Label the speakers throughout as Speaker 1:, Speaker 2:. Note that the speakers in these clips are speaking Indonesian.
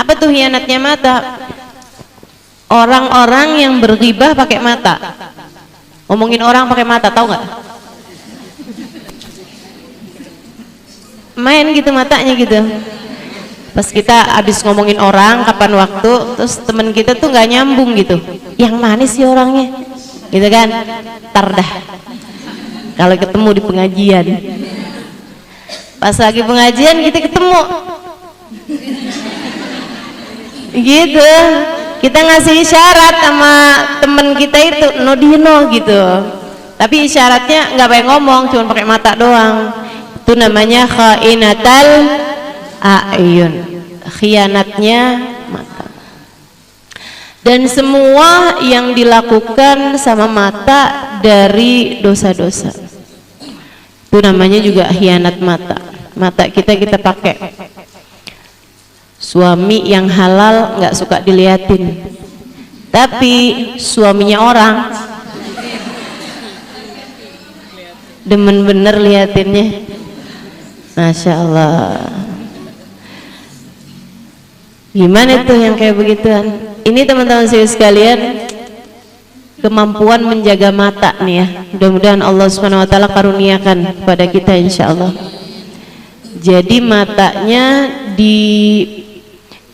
Speaker 1: Apa tuh hianatnya mata? Orang-orang yang berghibah pakai mata, ngomongin orang pakai mata, tahu nggak? Main gitu matanya gitu. Pas kita habis ngomongin orang kapan waktu, terus temen kita tuh nggak nyambung gitu, yang manis sih orangnya gitu kan, tardah kalau ketemu di pengajian, pas lagi pengajian kita ketemu gitu, kita ngasih isyarat sama temen kita itu Nodino gitu, tapi isyaratnya nggak pakai ngomong, cuma pakai mata doang. Itu namanya khainatal a'yun, khianatnya mata. Dan semua yang dilakukan sama mata dari dosa-dosa itu namanya juga khianat mata. Mata kita pakai. Suami yang halal nggak suka diliatin, tapi suaminya orang demen bener liatinnya, Masya Allah. Gimana tuh yang kayak begituan? Ini teman-teman sekalian, kemampuan menjaga mata nih ya, mudah-mudahan Allah Subhanahu wa taala karuniakan kepada kita insya Allah. Jadi matanya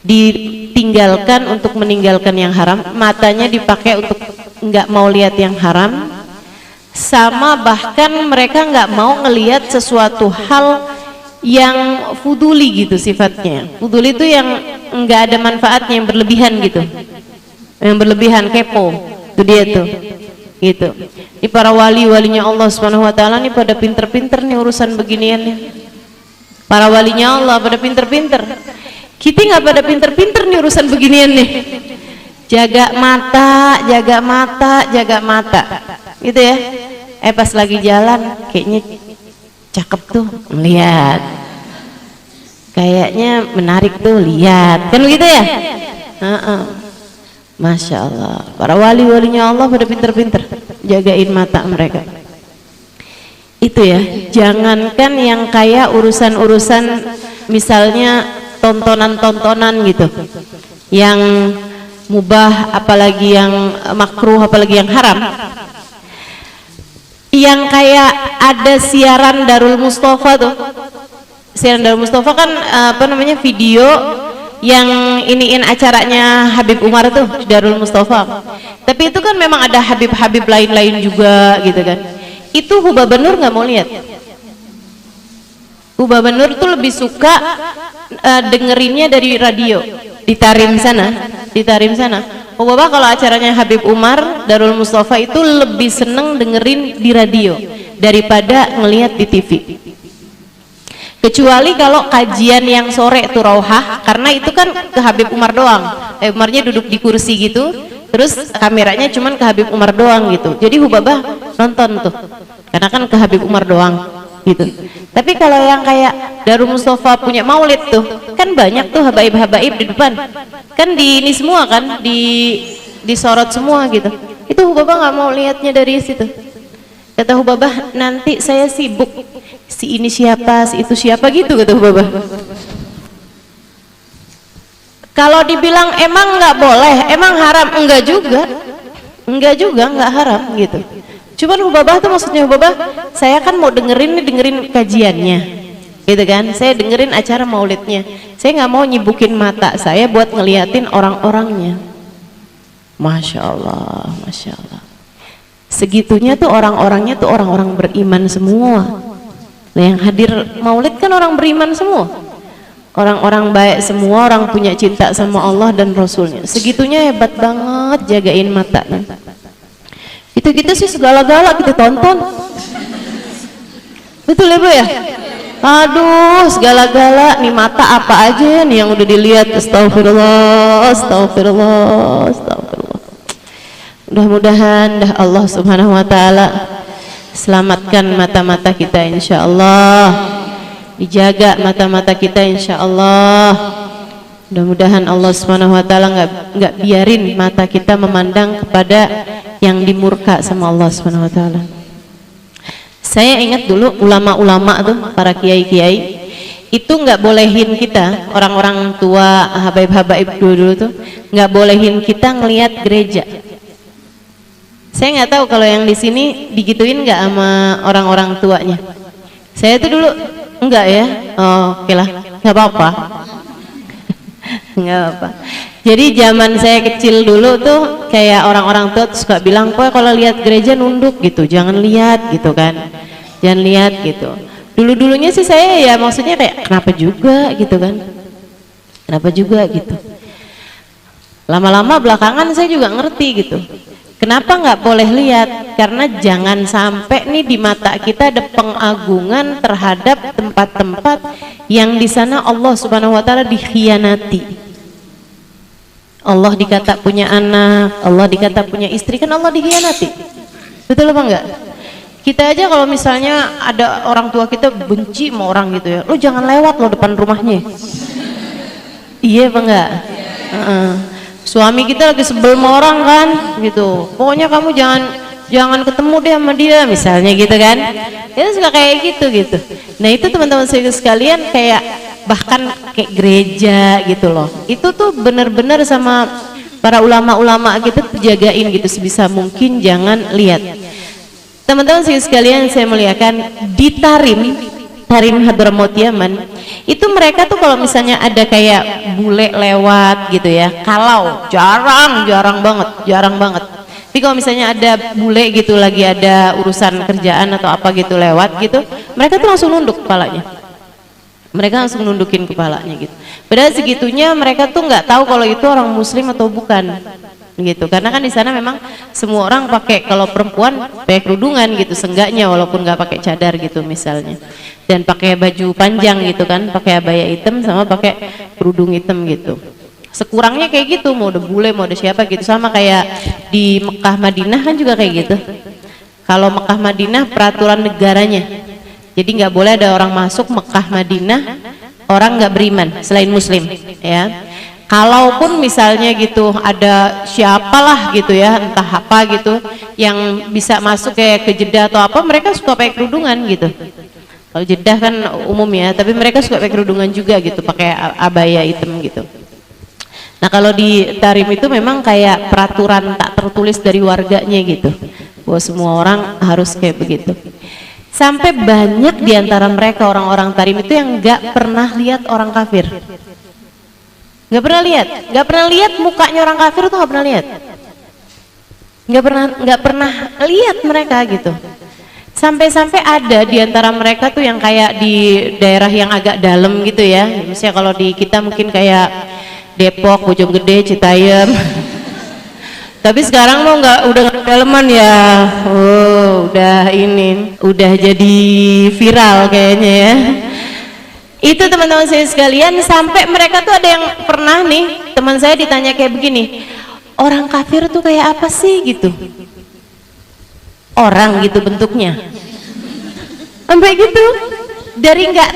Speaker 1: ditinggalkan untuk meninggalkan yang haram, matanya dipakai untuk nggak mau lihat yang haram, sama bahkan mereka nggak mau ngelihat sesuatu hal yang fuduli gitu sifatnya. Fuduli itu yang nggak ada manfaatnya, yang berlebihan gitu, yang berlebihan, kepo, itu dia tuh gitu. Ini para walinya Allah Subhanahu wa taala nih pada pinter-pinter nih urusan beginiannya. Para walinya Allah pada pinter-pinter, kita nggak pada pinter-pinter nih urusan beginian nih. Jaga mata, jaga mata, jaga mata gitu ya. Pas lagi jalan kayaknya cakep tuh, melihat, kayaknya menarik tuh, lihat, kan begitu ya. Masya Allah, para walinya Allah pada pinter-pinter jagain mata mereka. Itu ya, jangankan yang kayak urusan-urusan misalnya tontonan-tontonan gitu yang mubah, apalagi yang makruh, apalagi yang haram, yang kayak ada siaran Darul Mustafa tuh. Siaran Darul Mustafa kan apa namanya, video yang iniin acaranya Habib Umar tuh Darul Mustafa, tapi itu kan memang ada Habib-Habib lain-lain juga gitu kan. Itu Hubaba Nur nggak mau lihat. Hubaba Nur tuh lebih suka dengerinnya dari radio di Tarim sana. Hubaba kalau acaranya Habib Umar Darul Mustafa itu lebih seneng dengerin di radio daripada ngelihat di TV. Kecuali kalau kajian yang sore tuh Rauhah, karena itu kan ke Habib Umar doang. Umarnya duduk di kursi gitu, terus kameranya cuman ke Habib Umar doang gitu. Jadi Hubaba nonton tuh, karena kan ke Habib Umar doang gitu. Tapi kalau yang kayak Darul Mustafa punya maulid tuh, kan banyak tuh habaib-habaib di depan, kan di ini semua kan, disorot semua gitu. Itu Hubaba nggak mau lihatnya dari situ. Kata Hubaba, nanti saya sibuk, si ini siapa, si itu siapa gitu, kata Hubaba. Kalau dibilang emang nggak boleh, emang haram, enggak juga, nggak haram gitu. Cuman Hubaba tuh maksudnya Hubaba, saya kan mau dengerin kajiannya gitu kan, saya dengerin acara maulidnya, saya nggak mau nyibukin mata saya buat ngeliatin orang-orangnya. Masya Allah, Masya Allah, segitunya tuh orang-orangnya tuh orang-orang beriman semua. Nah, yang hadir maulid kan orang beriman semua, orang-orang baik semua, orang punya cinta sama Allah dan Rasulnya. Segitunya hebat banget jagain matanya. Kita sih segala-gala kita tonton, betul ya Bu ya? Aduh, segala-gala nih, mata apa aja nih yang udah dilihat. Astagfirullah, astagfirullah, astagfirullah. Mudah-mudahan dah Allah Subhanahu wa taala selamatkan mata-mata kita insya Allah, dijaga mata-mata kita insya Allah. Mudah-mudahan Allah Subhanahu wa taala nggak biarin mata kita memandang kepada yang dimurka sama Allah Subhanahu wa taala. Saya ingat dulu ulama-ulama tuh, para kiai-kiai itu nggak bolehin kita, orang-orang tua habaib-habaib dulu tuh nggak bolehin kita ngelihat gereja. Saya nggak tahu kalau yang di sini digituin nggak sama orang-orang tuanya. Saya tuh dulu enggak ya. Oh, oke lah, nggak apa-apa. Nggak apa. Jadi zaman saya kecil dulu tuh kayak orang-orang tua tuh suka bilang, "Kok kalau lihat gereja nunduk gitu, jangan lihat gitu kan. Jangan lihat gitu." Dulu-dulunya sih saya ya maksudnya kayak kenapa juga gitu kan. Kenapa juga gitu. Lama-lama belakangan saya juga ngerti gitu. Kenapa nggak boleh lihat? Karena jangan sampai nih di mata kita ada pengagungan terhadap tempat-tempat yang di sana Allah Subhanahu wa taala dikhianati. Allah dikata punya anak, Allah dikata punya istri, kan Allah dikhianati. Betul apa enggak? Kita aja kalau misalnya ada orang tua kita benci sama orang gitu ya, lo jangan lewat lo depan rumahnya. Iya apa enggak? Suami kita lagi sebel sama orang kan gitu, pokoknya kamu jangan ketemu deh sama dia misalnya gitu kan. Itu suka kayak gitu. Nah itu teman-teman saya sekalian, kayak bahkan kayak gereja gitu loh, itu tuh bener-bener sama para ulama-ulama kita jagain gitu sebisa mungkin jangan lihat. Teman-teman sekalian saya muliakan, di Tarim Hadramaut Yaman itu mereka tuh kalau misalnya ada kayak bule lewat gitu ya, kalau jarang banget. Tapi kalau misalnya ada bule gitu lagi ada urusan kerjaan atau apa gitu lewat gitu, mereka tuh langsung nunduk kepalanya. Mereka langsung nundukin kepalanya gitu. Padahal segitunya mereka tuh nggak tahu kalau itu orang muslim atau bukan gitu, karena kan di sana memang semua orang pakai, kalau perempuan pakai kerudungan gitu seenggaknya, walaupun nggak pakai cadar gitu misalnya, dan pakai baju panjang gitu kan, pakai abaya hitam sama pakai kerudung hitam gitu. Sekurangnya kayak gitu, mau ada bule mau ada siapa gitu, sama kayak di Mekah Madinah kan juga kayak gitu. Kalau Mekah Madinah peraturan negaranya, jadi nggak boleh ada orang masuk Mekah Madinah orang nggak beriman selain muslim ya. Kalaupun misalnya gitu ada siapalah gitu ya, entah apa gitu yang bisa masuk kayak ke Jeddah atau apa, mereka suka pakai kerudungan gitu. Kalau Jeddah kan umum ya, tapi mereka suka pakai kerudungan juga gitu, pakai abaya hitam gitu. Nah kalau di Tarim itu memang kayak peraturan tak tertulis dari warganya gitu, bahwa semua orang harus kayak begitu. Sampai banyak diantara mereka orang-orang Tarim itu yang nggak pernah lihat orang kafir. Nggak pernah lihat mukanya orang kafir tuh, nggak pernah lihat mereka gitu. Sampai-sampai ada di antara mereka tuh yang kayak di daerah yang agak dalam gitu ya, misalnya kalau di kita mungkin kayak Depok, Bojonggede, Citayam. Tapi sekarang mau udah nggak daleman ya, udah jadi viral kayaknya ya. Itu teman-teman saya sekalian, sampai mereka tuh ada yang pernah nih, teman saya ditanya kayak begini, orang kafir tuh kayak apa sih gitu, orang gitu bentuknya, sampai gitu, dari nggak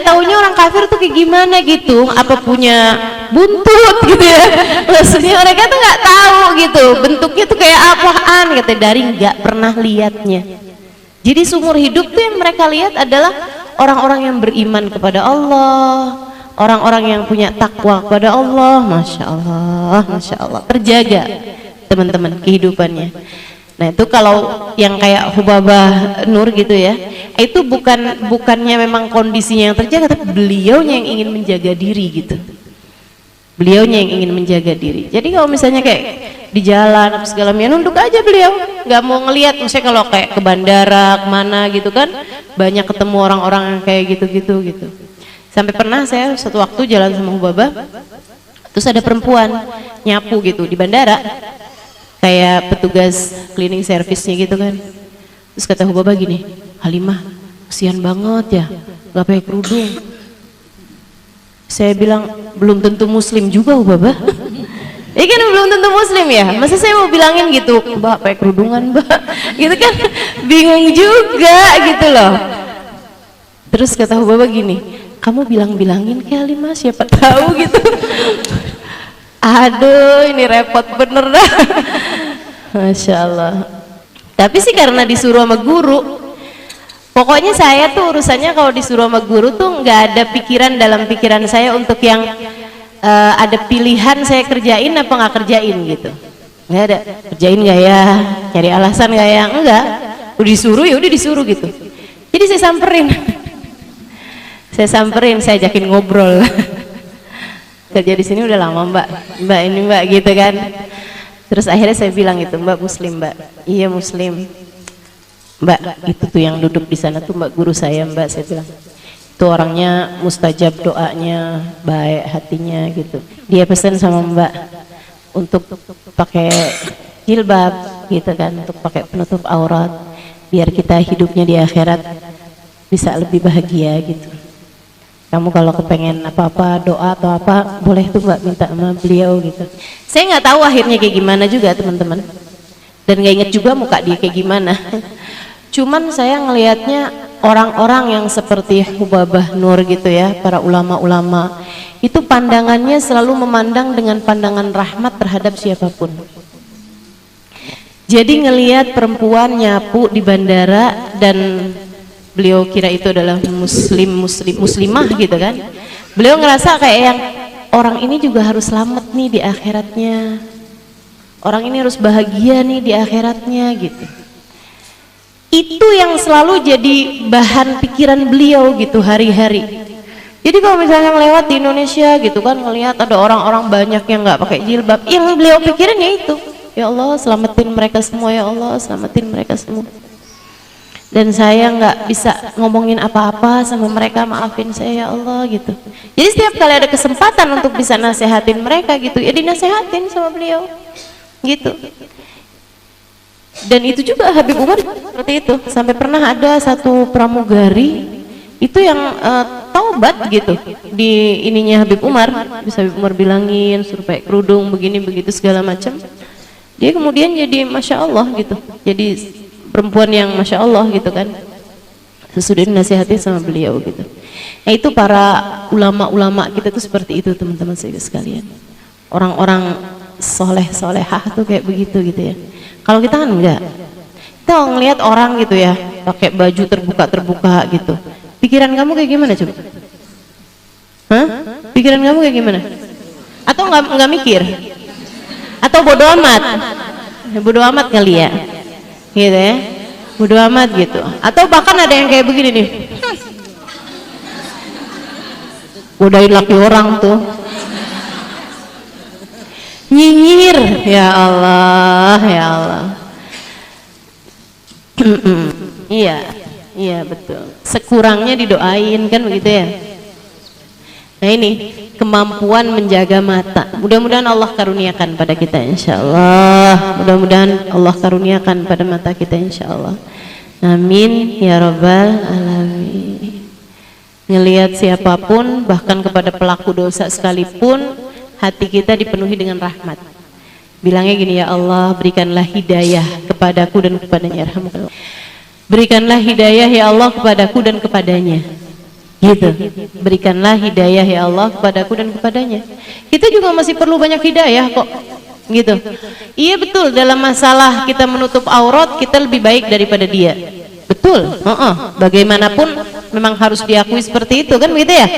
Speaker 1: taunya orang kafir tuh kayak gimana gitu, apa punya buntut gitu ya, maksudnya mereka tuh nggak tahu gitu bentuknya tuh kayak apaan, kata dari nggak pernah lihatnya. Jadi seumur hidup tuh yang mereka lihat adalah orang-orang yang beriman kepada Allah, orang-orang yang punya takwa kepada Allah. Masya Allah, terjaga teman-teman kehidupannya. Nah itu kalau yang kayak Hubabah Nur gitu ya, itu bukannya memang kondisinya yang terjaga, tapi beliaunya yang ingin menjaga diri gitu. Beliaunya yang ingin menjaga diri. Jadi kalau misalnya kayak di jalan apa segala macam, nunduk aja beliau, nggak mau ngelihat. Misalnya kalau kayak ke bandara kemana gitu kan, banyak ketemu orang-orang yang kayak gitu. Sampai pernah saya satu waktu jalan sama Hubabah, terus ada perempuan nyapu gitu di bandara, kayak petugas cleaning service-nya gitu kan. Terus kata Hubabah gini, Halimah, kasihan banget ya, nggak pakai kerudung. Saya bilang, belum tentu muslim juga Hubabah. Ini kan belum tentu muslim ya, masa saya mau bilangin gitu, Mbak pakai kerudungan Mbak, gitu kan, bingung juga gitu loh. Terus kata Hubabah gini, kamu bilangin ke Halimah, siapa tahu gitu. Aduh ini repot bener dah. Masya Allah. Tapi sih karena disuruh sama guru, Pokoknya saya tuh urusannya kalau disuruh sama guru tuh nggak ada pikiran dalam pikiran saya untuk yang ada pilihan saya kerjain apa nggak kerjain gitu. Nggak ada, kerjain nggak ya, cari alasan nggak ya, enggak. Udah disuruh ya udah disuruh gitu. Jadi saya samperin, saya ajakin ngobrol. Kerja di sini udah lama mbak ini mbak gitu kan. Terus akhirnya saya bilang itu, mbak muslim mbak, iya muslim. Mbak itu tuh yang duduk di sana tuh mbak guru saya mbak, saya bilang itu orangnya mustajab doanya, baik hatinya gitu. Dia pesan sama mbak untuk pakai jilbab gitu kan, untuk pakai penutup aurat biar kita hidupnya di akhirat bisa lebih bahagia gitu. Kamu kalau kepengen apa-apa doa atau apa boleh tuh mbak minta sama beliau gitu. Saya nggak tahu akhirnya kayak gimana juga teman-teman, dan nggak inget juga muka dia kayak gimana. Cuman saya ngelihatnya orang-orang yang seperti Hubabah Nur gitu ya, para ulama-ulama itu pandangannya selalu memandang dengan pandangan rahmat terhadap siapapun. Jadi ngelihat perempuan nyapu di bandara dan beliau kira itu adalah muslimah gitu kan, beliau ngerasa kayak yang orang ini juga harus selamat nih di akhiratnya, orang ini harus bahagia nih di akhiratnya gitu. Itu yang selalu jadi bahan pikiran beliau gitu hari-hari. Jadi kalau misalnya melewat di Indonesia gitu kan, ngelihat ada orang-orang banyak yang nggak pakai jilbab, yang beliau pikirin ya itu, ya Allah selamatin mereka semua, ya Allah selamatin mereka semua. Dan saya nggak bisa ngomongin apa-apa sama mereka, maafin saya ya Allah gitu. Jadi setiap kali ada kesempatan untuk bisa nasehatin mereka gitu, ya dinasehatin sama beliau gitu. Dan itu juga Habib Umar seperti itu, sampai pernah ada satu pramugari itu yang taubat gitu di ininya Habib Umar, bisa Habib Umar bilangin suruh pakai kerudung begini begitu segala macam. Dia kemudian jadi masya Allah gitu, jadi perempuan yang masya Allah gitu kan, sesudah dinasihati sama beliau gitu. Nah itu para ulama-ulama kita tuh seperti itu teman-teman sekalian, orang-orang soleh-solehah tuh kayak begitu gitu ya. Kalau kita kan enggak, kita ngelihat orang gitu ya pakai baju terbuka gitu, pikiran kamu kayak gimana coba? Hah? Pikiran kamu kayak gimana? Atau nggak mikir? Atau bodoh amat? Bodoh amat kali ya, gitu ya, bodoh amat gitu. Atau bahkan ada yang kayak begini nih, godain laki orang tuh, nyinyir, ya Allah, ya Allah. Iya betul. Sekurangnya didoain kan begitu ya. Nah ini kemampuan menjaga mata. Mudah-mudahan Allah karuniakan pada kita insya Allah. Mudah-mudahan Allah karuniakan pada mata kita insya Allah. Amin ya Rabbal Alamin. Ngelihat siapapun, bahkan kepada pelaku dosa sekalipun, hati kita dipenuhi dengan rahmat. Bilangnya gini, ya Allah berikanlah hidayah kepadaku dan kepadanya. Berikanlah hidayah ya Allah kepadaku dan kepadanya. Gitu, berikanlah hidayah ya Allah kepadaku dan kepadanya. Kita juga masih perlu banyak hidayah kok gitu. Iya betul, dalam masalah kita menutup aurat kita lebih baik daripada dia, betul. Bagaimanapun memang harus diakui seperti itu kan begitu ya.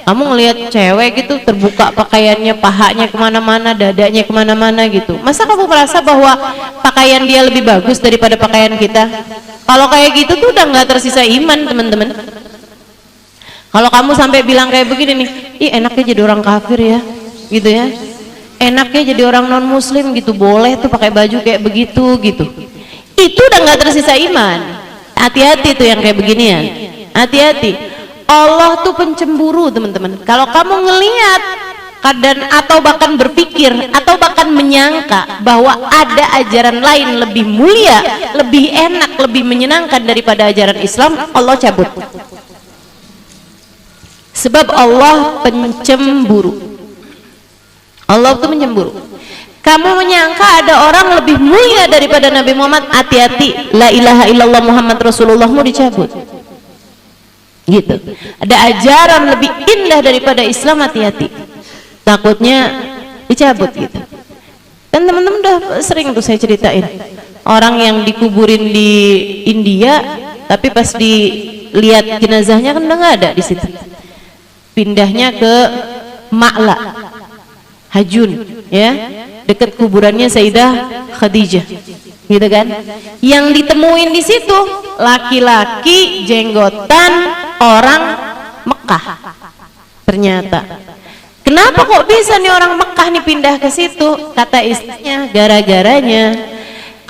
Speaker 1: Kamu ngelihat cewek gitu terbuka pakaiannya, pahanya kemana-mana, dadanya kemana-mana gitu, masa kamu merasa bahwa pakaian dia lebih bagus daripada pakaian kita? Kalau kayak gitu tuh udah nggak tersisa iman teman-teman. Kalau kamu sampai bilang kayak begini nih, ih enaknya jadi orang kafir ya, gitu ya, enaknya jadi orang non muslim gitu, boleh tuh pakai baju kayak begitu gitu, itu udah nggak tersisa iman. Hati-hati tuh yang kayak beginian, hati-hati. Allah tuh pencemburu teman-teman. Kalau kamu ngelihat dan atau bahkan berpikir atau bahkan menyangka bahwa ada ajaran lain lebih mulia, lebih enak, lebih menyenangkan daripada ajaran Islam, Allah cabut. Sebab Allah pencemburu. Allah itu mencemburu. Kamu menyangka ada orang lebih mulia daripada Nabi Muhammad, hati-hati. La ilaha illallah Muhammad Rasulullahmu dicabut. Gitu. Ada ajaran lebih indah daripada Islam, hati-hati. Takutnya dicabut gitu. Dan teman-teman udah sering tuh saya ceritain. Orang yang dikuburin di India tapi pas dilihat jenazahnya kan udah nggak ada di situ. Pindahnya ke Ma'la Hajun, ya, dekat kuburannya Sayyidah Khadijah, gitu kan. Yang ditemuin di situ laki-laki jenggotan orang Mekah. Ternyata, kenapa kok bisa nih orang Mekah nih pindah ke situ? Kata istrinya, gara-garanya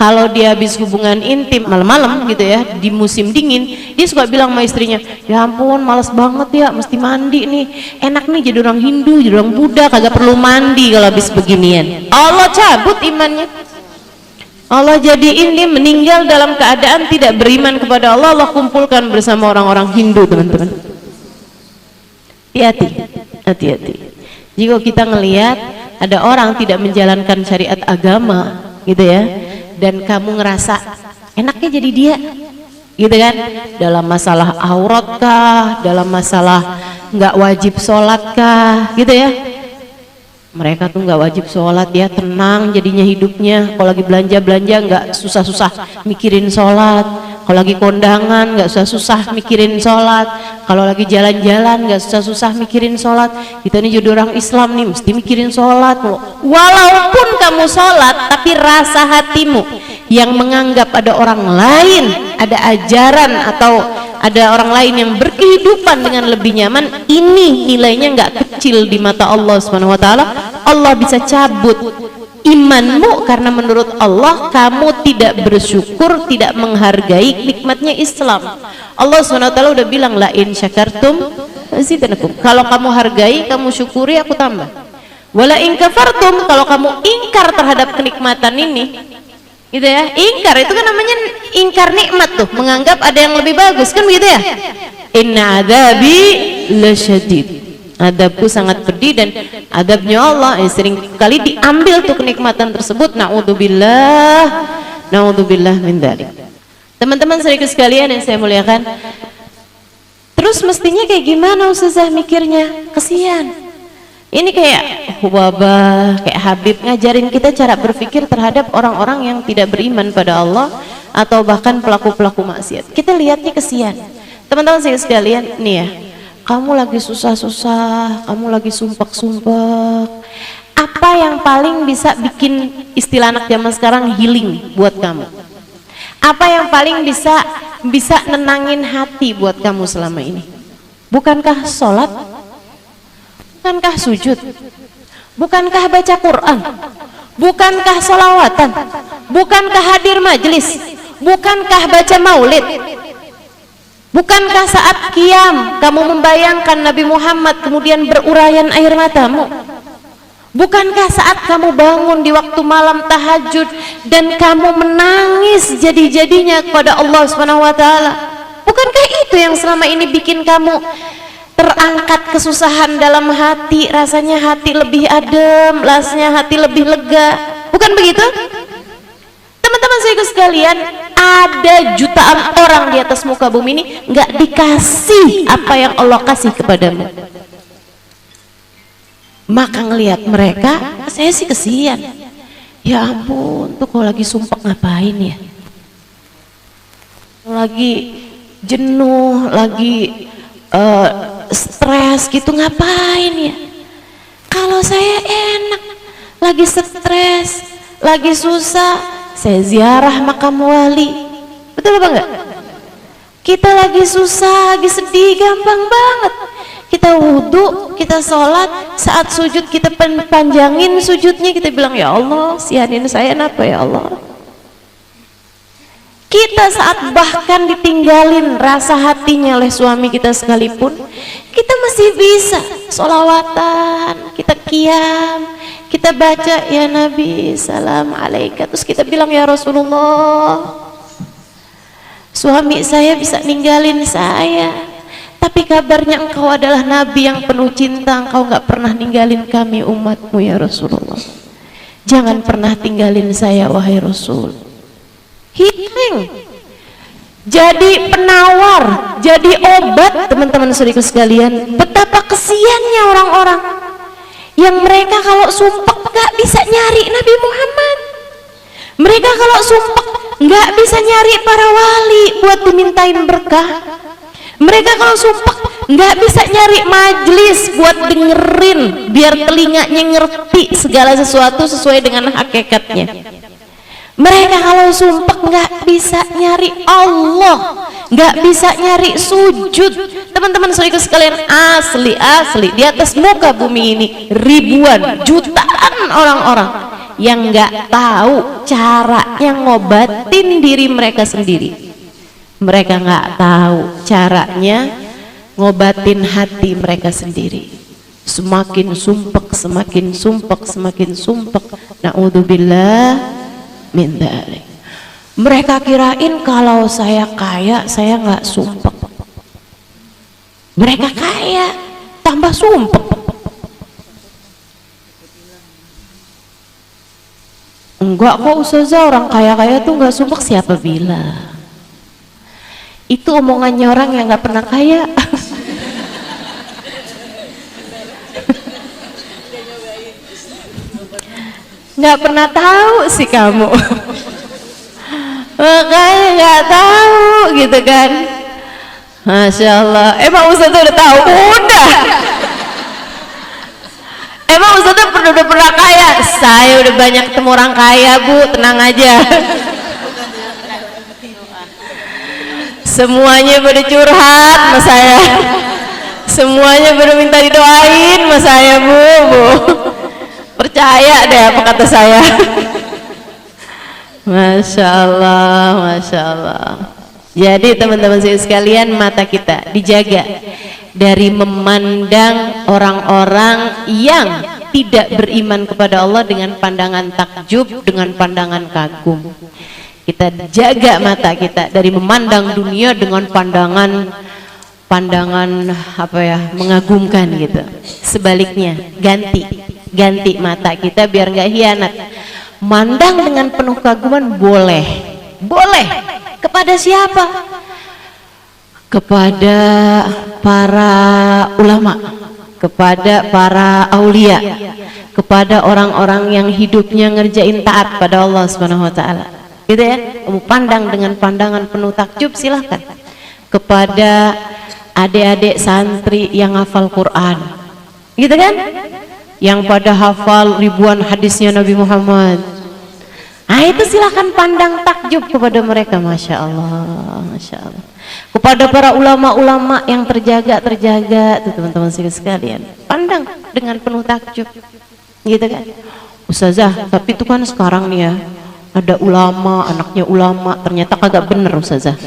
Speaker 1: kalau dia habis hubungan intim malam-malam gitu ya, di musim dingin, dia suka bilang sama istrinya, ya ampun males banget ya, mesti mandi nih, enak nih jadi orang Hindu, jadi orang Buddha, kagak perlu mandi kalau habis beginian. Allah cabut imannya, Allah jadiin dia meninggal dalam keadaan tidak beriman kepada Allah. Allah kumpulkan bersama orang-orang Hindu, teman-teman. Hati-hati, hati-hati. Jika kita ngelihat ada orang tidak menjalankan syariat agama gitu ya, dan kamu ngerasa enaknya jadi dia gitu kan, dalam masalah aurat kah, dalam masalah nggak wajib sholat kah gitu ya, mereka tuh nggak wajib sholat ya, tenang jadinya hidupnya. Kalau lagi belanja-belanja nggak susah-susah mikirin sholat, kalau lagi kondangan nggak susah-susah mikirin sholat, kalau lagi jalan-jalan nggak susah-susah mikirin sholat. Kita ini jadi orang Islam nih mesti mikirin sholat. Walaupun kamu sholat, tapi rasa hatimu yang menganggap ada orang lain, ada ajaran atau ada orang lain yang berkehidupan dengan lebih nyaman, ini nilainya nggak kecil di mata Allah Subhanahu wa taala. Allah bisa cabut imanmu karena menurut Allah kamu tidak bersyukur, tidak menghargai nikmatnya Islam. Allah Subhanahu wa taala udah bilang, la in syakartum azidannakum. Kalau kamu hargai, kamu syukuri, aku tambah. Wala in kafartum, kalau kamu ingkar terhadap kenikmatan ini, gitu ya, ingkar itu kan namanya ingkar nikmat tuh, menganggap ada yang lebih bagus kan begitu ya. Inna adzabi lasyadid, adabku sangat pedih, dan adabnya Allah sering kali diambil tuh kenikmatan tersebut. Naudzubillah min dzalik. Teman-teman saudara sekalian yang saya muliakan, terus mestinya kayak gimana Ustazah mikirnya? Kesian. Ini kayak wabah, kayak Habib ngajarin kita cara berpikir terhadap orang-orang yang tidak beriman pada Allah atau bahkan pelaku-pelaku maksiat. Kita lihatnya kesian. Teman-teman saya sekalian, nih ya, kamu lagi susah-susah, kamu lagi sumpek-sumpek. Apa yang paling bisa bikin, istilah anak zaman sekarang, healing buat kamu? Apa yang paling bisa nenangin hati buat kamu selama ini? Bukankah sholat? Bukankah sujud? Bukankah baca Quran? Bukankah sholawatan? Bukankah hadir majelis? Bukankah baca maulid? Bukankah saat qiyam kamu membayangkan Nabi Muhammad kemudian berurayan air matamu? Bukankah saat kamu bangun di waktu malam tahajud dan kamu menangis jadi-jadinya kepada Allah Subhanahu wa taala? Bukankah itu yang selama ini bikin kamu terangkat kesusahan dalam hati, rasanya hati lebih adem, rasanya hati lebih lega? Bukan begitu? Teman-teman saya sekalian, ada jutaan orang di atas muka bumi ini nggak dikasih apa yang Allah kasih kepadamu. Maka ngelihat mereka, saya sih kesian. Ya ampun, tuh kalau lagi sumpah ngapain ya? Lagi jenuh, lagi stres gitu, ngapain ya? Kalau saya enak, lagi stres, lagi susah, saya ziarah makam wali. Betul apa enggak? Kita lagi susah, lagi sedih, gampang banget. Kita wudhu, kita sholat, saat sujud kita panjangin sujudnya, kita bilang, ya Allah, sianin saya kenapa ya Allah? Kita saat bahkan ditinggalin rasa hatinya oleh suami kita sekalipun, kita masih bisa sholawatan, kita qiyam, kita baca ya Nabi salam alaika, terus kita bilang ya Rasulullah, suami saya bisa ninggalin saya, tapi kabarnya engkau adalah Nabi yang penuh cinta, engkau gak pernah ninggalin kami umatmu ya Rasulullah, jangan pernah tinggalin saya wahai Rasul. Healing, jadi penawar, jadi obat. Teman-teman saudara sekalian, betapa kesiannya orang-orang yang mereka kalau sumpah gak bisa nyari Nabi Muhammad, mereka kalau sumpah nggak bisa nyari para wali buat dimintain berkah. Mereka kalau sumpah nggak bisa nyari majelis buat dengerin biar telinganya ngerti segala sesuatu sesuai dengan hakikatnya. Mereka kalau sumpah nggak bisa nyari Allah, nggak bisa nyari sujud. Teman-teman saudara sekalian, asli di atas muka bumi ini ribuan jutaan orang-orang yang nggak tahu caranya ngobatin diri mereka sendiri. Mereka nggak tahu caranya ngobatin hati mereka sendiri. Semakin sumpek. Na'udzubillah min dzalik. Mereka kirain kalau saya kaya saya nggak sumpek. Mereka kaya tambah sumpek. Enggak kok ustazah, orang kaya-kaya tuh nggak sumpek, siapa bilang? Itu omongannya orang yang nggak pernah kaya. Nggak pernah tahu sih kamu. Makanya nggak tahu gitu kan. Masya Allah. Emang Ustaz udah tahu? Udah. Emang Ustaz udah pernah kaya? Saya udah banyak ketemu orang kaya, Bu, tenang aja. Semuanya pada curhat sama saya. Semuanya pada minta didoain sama saya, Bu. Percaya deh apa kata saya. Masya Allah. Jadi teman-teman saya sekalian, mata kita dijaga dari memandang orang-orang yang tidak beriman kepada Allah dengan pandangan takjub, dengan pandangan kagum. Kita jaga mata kita dari memandang dunia dengan pandangan apa ya, mengagumkan gitu. Sebaliknya, ganti mata kita biar nggak hianat. Mandang dengan penuh kaguman boleh. Kepada siapa? Kepada para ulama, kepada para aulia, kepada orang-orang yang hidupnya ngerjain taat pada Allah Subhanahu wa taala. Gitu ya, kamu pandang dengan pandangan penuh takjub, silahkan. Kepada adik-adik santri yang hafal Quran, gitu kan, yang pada hafal ribuan hadisnya Nabi Muhammad, nah itu silahkan pandang takjub kepada mereka. Masya Allah. Kepada para ulama-ulama yang terjaga tuh teman-teman sekalian, pandang dengan penuh takjub, gitu kan. Ustazah, tapi itu kan sekarang nih ya, ada ulama, anaknya ulama, ternyata kagak bener Ustazah.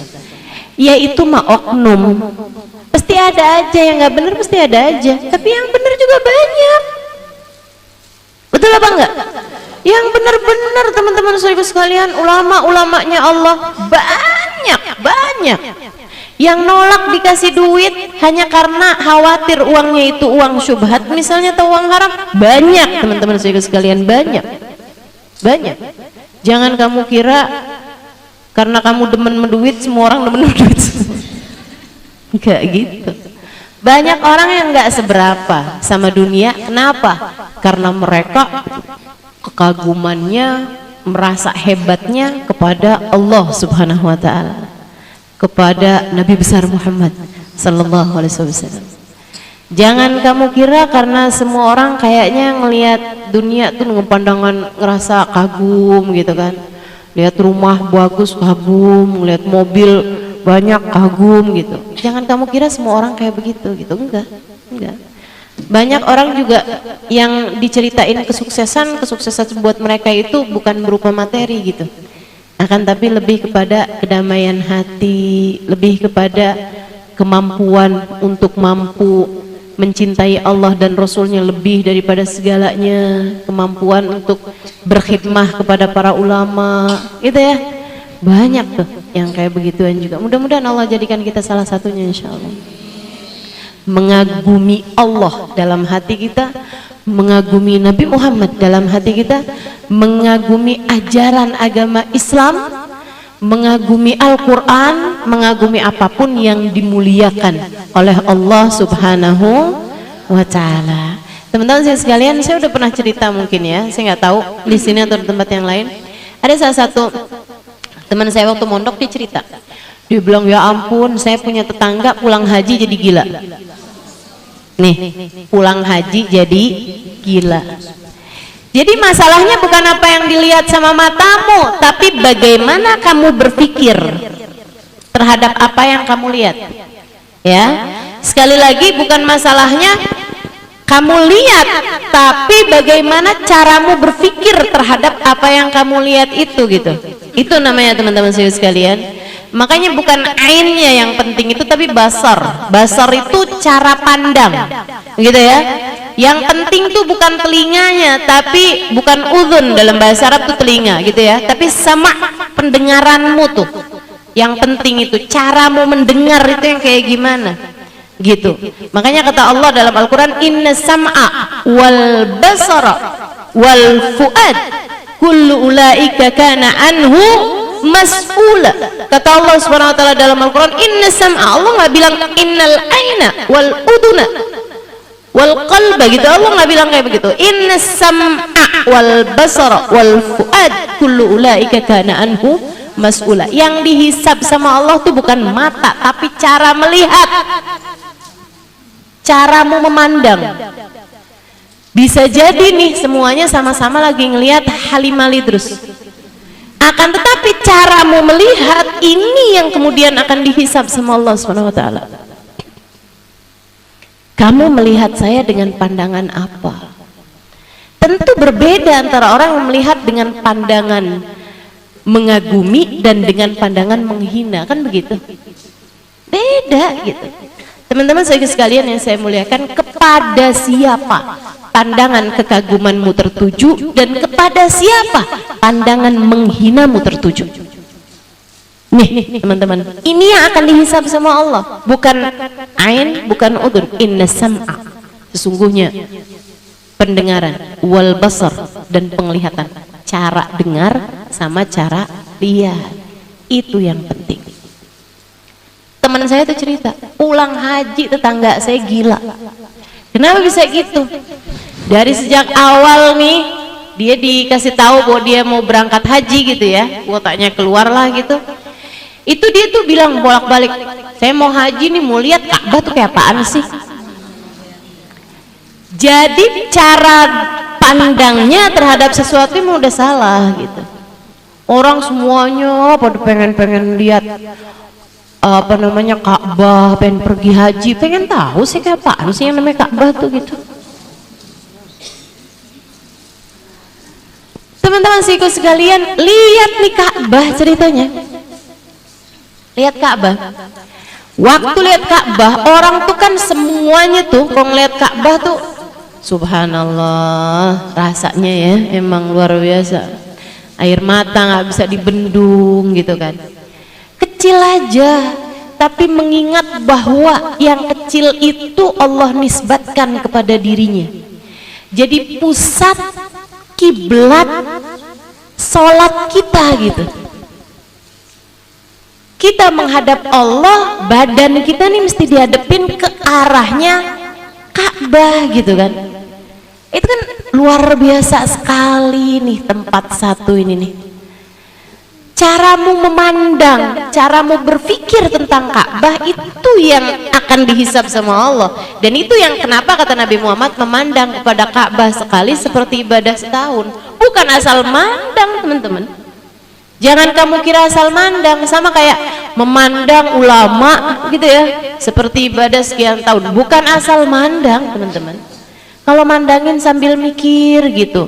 Speaker 1: Ya itu mah oknum, pasti ada aja yang nggak bener, pasti ada aja, tapi yang bener juga banyak. Betul apa enggak? Yang benar-benar teman-teman saudara sekalian, ulama-ulamanya Allah banyak. Yang nolak dikasih duit hanya karena khawatir uangnya itu uang syubhat misalnya atau uang haram, banyak teman-teman saudara sekalian, banyak. Jangan kamu kira karena kamu demen menduit semua orang demen menduit. Enggak gitu. Banyak orang yang enggak seberapa sama dunia. Kenapa? Karena mereka kekagumannya, merasa hebatnya kepada Allah Subhanahu wa taala, kepada Nabi besar Muhammad sallallahu alaihi wasallam. Jangan kamu kira karena semua orang kayaknya ngelihat dunia tuh dengan pandangan ngerasa kagum gitu kan. Lihat rumah bagus kagum, lihat mobil banyak kagum gitu. Jangan kamu kira semua orang kayak begitu gitu. Enggak. Banyak orang juga yang diceritain kesuksesan buat mereka itu bukan berupa materi gitu, akan tapi lebih kepada kedamaian hati, lebih kepada kemampuan untuk mampu mencintai Allah dan Rasulnya lebih daripada segalanya, kemampuan untuk berkhidmah kepada para ulama, gitu ya. Banyak tuh yang kayak begituan juga. Mudah-mudahan Allah jadikan kita salah satunya, insya Allah. Mengagumi Allah dalam hati kita, mengagumi Nabi Muhammad dalam hati kita, mengagumi ajaran agama Islam, mengagumi Al-Quran, mengagumi apapun yang dimuliakan oleh Allah Subhanahu wa ta'ala. Teman-teman sekalian, saya udah pernah cerita mungkin ya, saya nggak tahu di sini atau di tempat yang lain. Ada salah satu Teman saya waktu mondok dia cerita, dia bilang ya ampun saya punya tetangga pulang haji jadi gila. Nih, pulang haji jadi gila. Jadi masalahnya bukan apa yang dilihat sama matamu, tapi bagaimana kamu berpikir terhadap apa yang kamu lihat. Ya, sekali lagi bukan masalahnya kamu lihat, tapi bagaimana caramu berpikir terhadap apa yang kamu lihat itu gitu. Itu namanya teman-teman sekalian. Makanya bukan ainnya yang penting itu, tapi basar. Basar itu cara pandang, gitu ya. Yang penting tuh bukan telinganya, tapi bukan udhun, dalam bahasa Arab tuh telinga, gitu ya. Tapi sama pendengaranmu tuh. Yang penting itu caramu mendengar itu yang kayak gimana, gitu. Makanya kata Allah dalam Al-Quran, Inna sam'a wal basara wal fuad kullu ulaika kana anhu mas'ula. Kata Allah Subhanahu wa taala dalam Al-Quran, Inna sam'a, Allah nggak bilang innal aina wal uduna wal qalba gitu. Allah nggak bilang kayak begitu. Inna sam'a wal basara wal fuad kullu ulaika kana anhu mas'ula. Yang dihisab sama Allah tuh bukan mata, tapi cara melihat, caramu memandang. Bisa jadi nih semuanya sama-sama lagi ngelihat Halimah Idrus, akan tetapi caramu melihat ini yang kemudian akan dihisab sama Allah Subhanahu wa taala. Kamu melihat saya dengan pandangan apa? Tentu berbeda antara orang yang melihat dengan pandangan mengagumi dan dengan pandangan menghina, kan begitu? Beda gitu. Teman-teman sekalian yang saya muliakan, kepada siapa pandangan kekagumanmu tertuju dan kepada siapa pandangan menghinamu tertuju? Nih teman-teman, ini yang akan dihisab sama Allah, bukan ain, bukan udhun. Inna sam'a, sesungguhnya pendengaran, wal basar, dan penglihatan, cara dengar sama cara lihat, itu yang penting. Teman saya tuh cerita, pulang haji tetangga saya gila. Kenapa bisa gitu? Dari sejak awal nih dia dikasih tahu bahwa dia mau berangkat haji gitu ya, kuotanya keluar lah gitu. Itu dia tuh bilang bolak-balik, saya mau haji nih, mau lihat Ka'bah tuh kayak apaan sih. Jadi cara pandangnya terhadap sesuatu emang udah salah gitu. Orang semuanya pada pengen lihat apa namanya Ka'bah, pengen pergi haji, pengen tahu sih kayak apaan sih yang namanya Ka'bah tuh gitu. Teman-teman siku sekalian, lihat nih Ka'bah ceritanya. Lihat Ka'bah. Waktu lihat Ka'bah, orang tuh kan semuanya tuh kalau ngeliat Ka'bah tuh subhanallah, rasanya ya emang luar biasa. Air mata nggak bisa dibendung gitu kan. Kecil aja, tapi mengingat bahwa yang kecil itu Allah nisbatkan kepada dirinya. Jadi pusat kiblat sholat kita gitu. Kita menghadap Allah, badan kita nih mesti dihadapin ke arahnya Ka'bah gitu kan. Itu kan luar biasa sekali nih tempat satu ini nih. Caramu memandang, caramu berpikir tentang Ka'bah itu yang akan dihisab sama Allah. Dan itu yang kenapa kata Nabi Muhammad, memandang kepada Ka'bah sekali seperti ibadah setahun. Bukan asal mandang teman-teman. Jangan kamu kira asal mandang, sama kayak memandang ulama gitu ya, seperti ibadah sekian tahun. Bukan asal mandang teman-teman. Kalau mandangin sambil mikir gitu,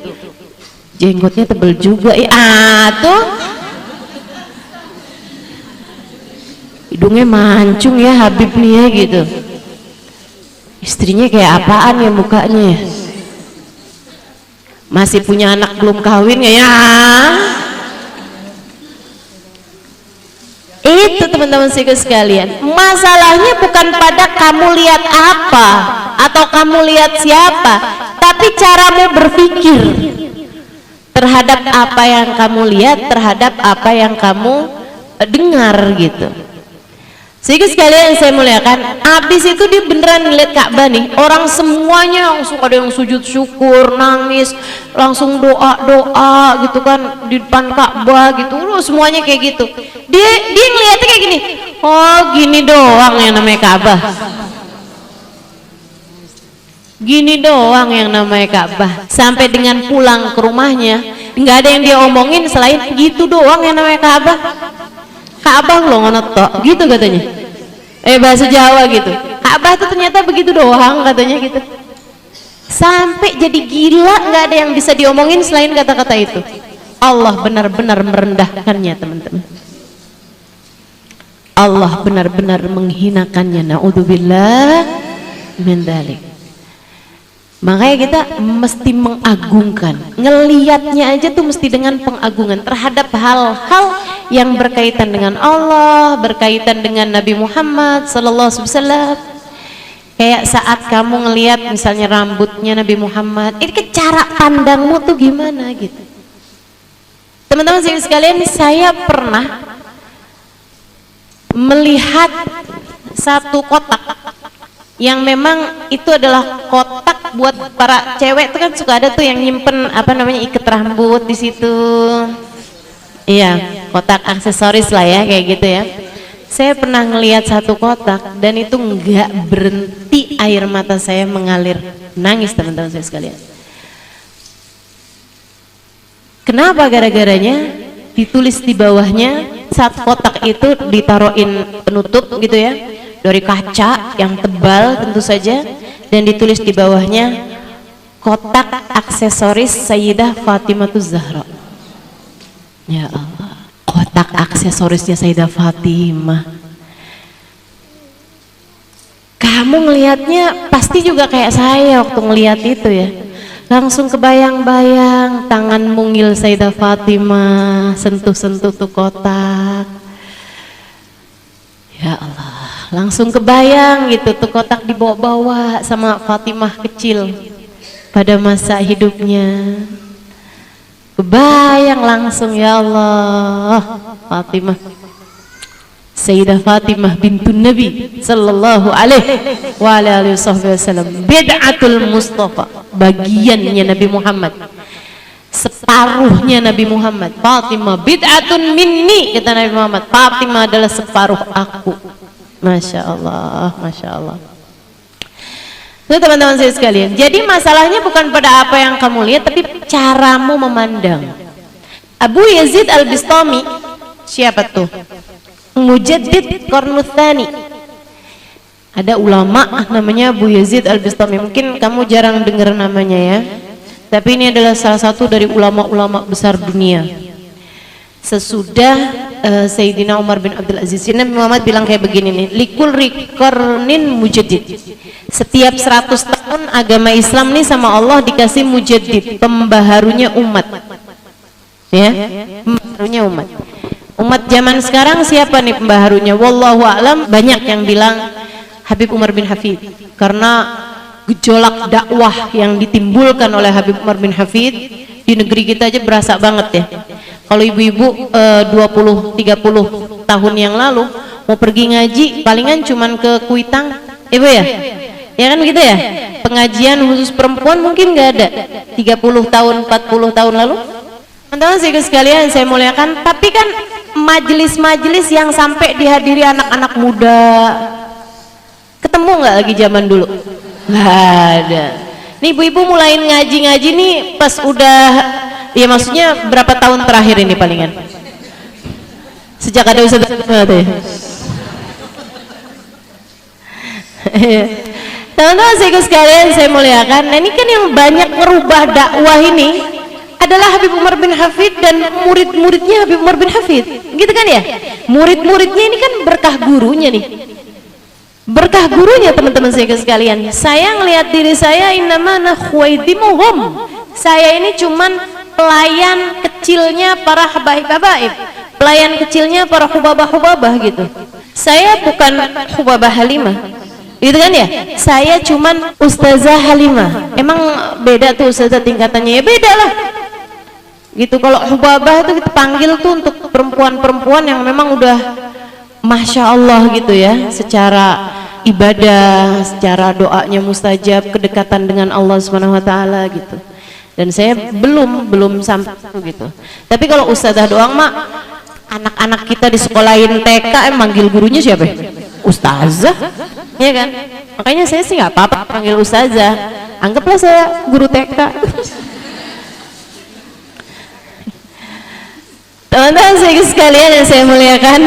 Speaker 1: jenggotnya tebel juga ya, tuh hidungnya mancung ya Habib nih ya gitu. Istrinya kayak apaan ya mukanya ya? Masih punya anak belum kawin ya? Itu teman-teman sekalian, masalahnya bukan pada kamu lihat apa atau kamu lihat siapa, tapi caramu berpikir terhadap apa yang kamu lihat, terhadap apa yang kamu dengar gitu. Sehingga sekalian saya muliakan, habis itu dia beneran ngeliat Ka'bah nih, orang semuanya langsung ada yang sujud syukur, nangis, langsung doa gitu kan di depan Ka'bah gitu, loh semuanya kayak gitu. Dia ngeliatnya kayak gini, oh gini doang yang namanya Ka'bah, gini doang yang namanya Ka'bah. Sampai dengan pulang ke rumahnya, nggak ada yang dia omongin selain gitu doang yang namanya Ka'bah. Ka'bah lo ngono tok gitu katanya, bahasa Jawa gitu. Ka'bah tuh ternyata begitu doang katanya gitu. Sampai jadi gila, nggak ada yang bisa diomongin selain kata-kata itu. Allah benar-benar merendahkannya teman-teman. Allah benar-benar menghinakannya. Naudzubillah min dzalik. Makanya kita mesti mengagungkan, ngelihatnya aja tuh mesti dengan pengagungan terhadap hal-hal yang berkaitan dengan Allah, berkaitan dengan Nabi Muhammad sallallahu alaihi wasallam. Kayak saat kamu ngelihat misalnya rambutnya Nabi Muhammad, ini cara pandangmu tuh gimana gitu. Teman-teman sekalian, saya pernah melihat satu kotak yang memang itu adalah kotak buat para cewek. Itu kan suka ada tuh yang nyimpen apa namanya, ikat rambut di situ. Iya, kotak aksesoris lah ya kayak gitu ya. Saya pernah ngelihat satu kotak dan itu nggak berhenti air mata saya mengalir nangis teman-teman saya sekalian. Kenapa? Gara-garanya ditulis di bawahnya, saat kotak itu ditaruhin penutup gitu ya, dari kaca yang tebal tentu saja, dan ditulis di bawahnya kotak aksesoris Sayyidah Fatimahuz Zahra. Ya Allah, kotak aksesorisnya Sayyidah Fatimah. Kamu ngelihatnya pasti juga kayak saya waktu ngelihat itu ya, langsung kebayang-bayang tangan mungil Sayyidah Fatimah sentuh-sentuh tuh kotak. Ya Allah, langsung kebayang gitu tuh kotak dibawa-bawa sama Fatimah kecil pada masa hidupnya. Kebayang langsung, ya Allah, Fatimah, Sayyidah Fatimah bintun Nabi sallallahu alaihi wasallam, bid'atul Mustafa, bagiannya Nabi Muhammad, separuhnya Nabi Muhammad. Fatimah bid'atun minni, kata Nabi Muhammad, Fatimah adalah separuh aku. Masya Allah, Masya Allah. Itu teman-teman saya sekalian, jadi masalahnya bukan pada apa yang kamu lihat, tapi caramu memandang. Abu Yazid Al-Bistami, siapa tuh? Mujaddid Qarnutsani. Ada ulama namanya Abu Yazid Al-Bistami, mungkin kamu jarang dengar namanya ya, tapi ini adalah salah satu dari ulama-ulama besar dunia. Sesudah Sayyidina Umar bin Abdul Aziz, Nabi Muhammad bilang kayak begini nih, likul rikornin mujaddid, setiap 100 tahun agama Islam nih sama Allah dikasih mujaddid, pembaharunya umat ya, pembaharunya umat. Umat zaman sekarang siapa nih pembaharunya? Wallahu a'lam, banyak yang bilang Habib Umar bin Hafid, karena gejolak dakwah yang ditimbulkan oleh Habib Umar bin Hafid di negeri kita aja berasa banget ya. Kalau ibu-ibu 20-30 tahun yang lalu mau pergi ngaji palingan cuman ke Kuitang, ibu ya? Ya kan begitu ya? Pengajian khusus perempuan mungkin nggak ada 30 tahun, 40 tahun lalu. Teman-teman sekalian saya muliakan, tapi kan majelis-majelis yang sampai dihadiri anak-anak muda, ketemu nggak lagi zaman dulu? Nggak ada. Nih ibu-ibu mulai ngaji-ngaji nih pas udah, ya maksudnya berapa tahun terakhir ini palingan? Sejak ada Ustaz ya? Teman-teman sekalian saya muliakan, nah ini kan yang banyak merubah dakwah ini adalah Habib Umar bin Hafid dan murid-muridnya Habib Umar bin Hafid, gitu kan ya? Murid-muridnya ini kan berkah gurunya nih, berkah gurunya teman-teman sekalian. Saya ngelihat diri saya, innama ana khuwaidimuhum, saya ini cuman pelayan kecilnya para habaib-habaib, pelayan kecilnya para hubabah-hubabah gitu. Saya bukan hubabah Halimah, gitu kan ya? Saya cuman Ustazah Halimah. Emang beda tuh ustazah tingkatannya, ya beda lah gitu. Kalau hubabah tuh kita panggil tuh untuk perempuan-perempuan yang memang udah Masya Allah gitu ya, secara ibadah, secara doanya mustajab, kedekatan dengan Allah Subhanahu wa taala gitu. Dan saya belum sampai gitu. Tapi kalau ustazah doang mah, anak-anak kita di sekolahin TK manggil gurunya siapa? Ustazah, ya kan? Makanya saya sih nggak apa-apa panggil ustazah. Anggaplah saya guru TK. Teman-teman saya sekalian yang saya muliakan,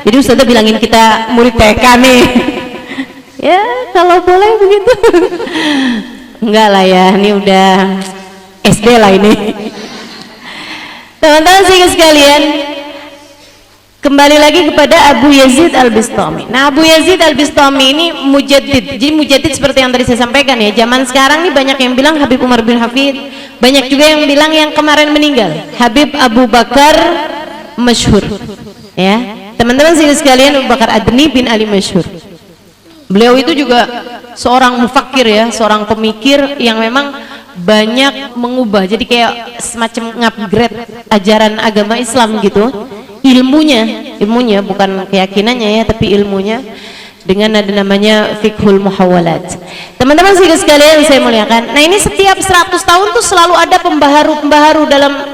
Speaker 1: jadi ustazah bilangin kita murid TK nih. Ya kalau boleh begitu. Enggak lah ya, ini udah SD lah ini. Teman-teman saya sekalian, kembali lagi kepada Abu Yazid Al-Bistami. Nah, Abu Yazid Al-Bistami ini mujaddid. Jadi mujaddid seperti yang tadi saya sampaikan ya. Zaman sekarang nih banyak yang bilang Habib Umar bin Hafid, banyak juga yang bilang yang kemarin meninggal, Habib Abu Bakar Masyhur. Ya, teman-teman sekalian, Abu Bakar Adni bin Ali Masyhur. Beliau itu juga seorang mufakir ya, seorang pemikir yang memang banyak mengubah. Jadi kayak semacam ngupgrade ajaran agama Islam gitu. Ilmunya bukan keyakinannya ya, tapi ilmunya, dengan ada namanya fiqhul muhawalat. Teman-teman sekalian saya muliakan. Nah, ini setiap 100 tahun tuh selalu ada pembaharu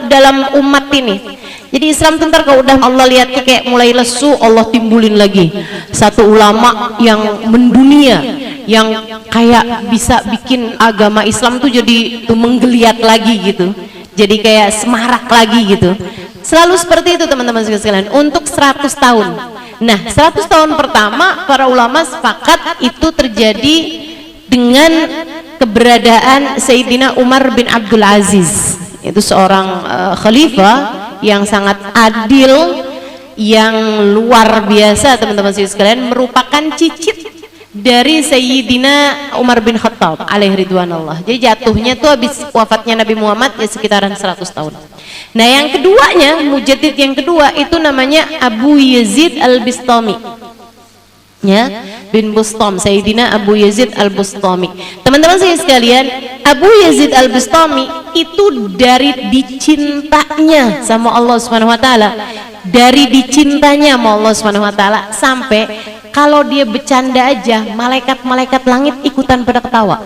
Speaker 1: dalam umat ini. Jadi Islam tuh ntar kalau udah Allah lihat kayak mulai lesu, Allah timbulin lagi satu ulama yang mendunia, yang kayak bisa bikin agama Islam tuh jadi tuh menggeliat lagi gitu. Jadi kayak semarak lagi gitu. Selalu seperti itu teman-teman sekalian untuk 100 tahun. Nah, 100 tahun pertama para ulama sepakat itu terjadi dengan keberadaan Sayyidina Umar bin Abdul Aziz. Itu seorang khalifah yang sangat adil, yang luar biasa teman-teman sekalian, merupakan cicit dari Sayyidina Umar bin Khattab alaihi ridwanullah. Jadi jatuhnya tuh habis wafatnya Nabi Muhammad ya sekitaran 100 tahun. Nah, yang keduanya, mujaddid yang kedua itu namanya Abu Yazid Al-Bistami. Ya, bin Bustam, Sayyidina Abu Yazid Al-Bustami. Teman-teman saya sekalian, Abu Yazid Al-Bustami itu dari dicintanya sama Allah Subhanahu wa taala, dari dicintanya sama Allah Subhanahu wa taala sampai kalau dia bercanda aja malaikat-malaikat langit ikutan pada ketawa.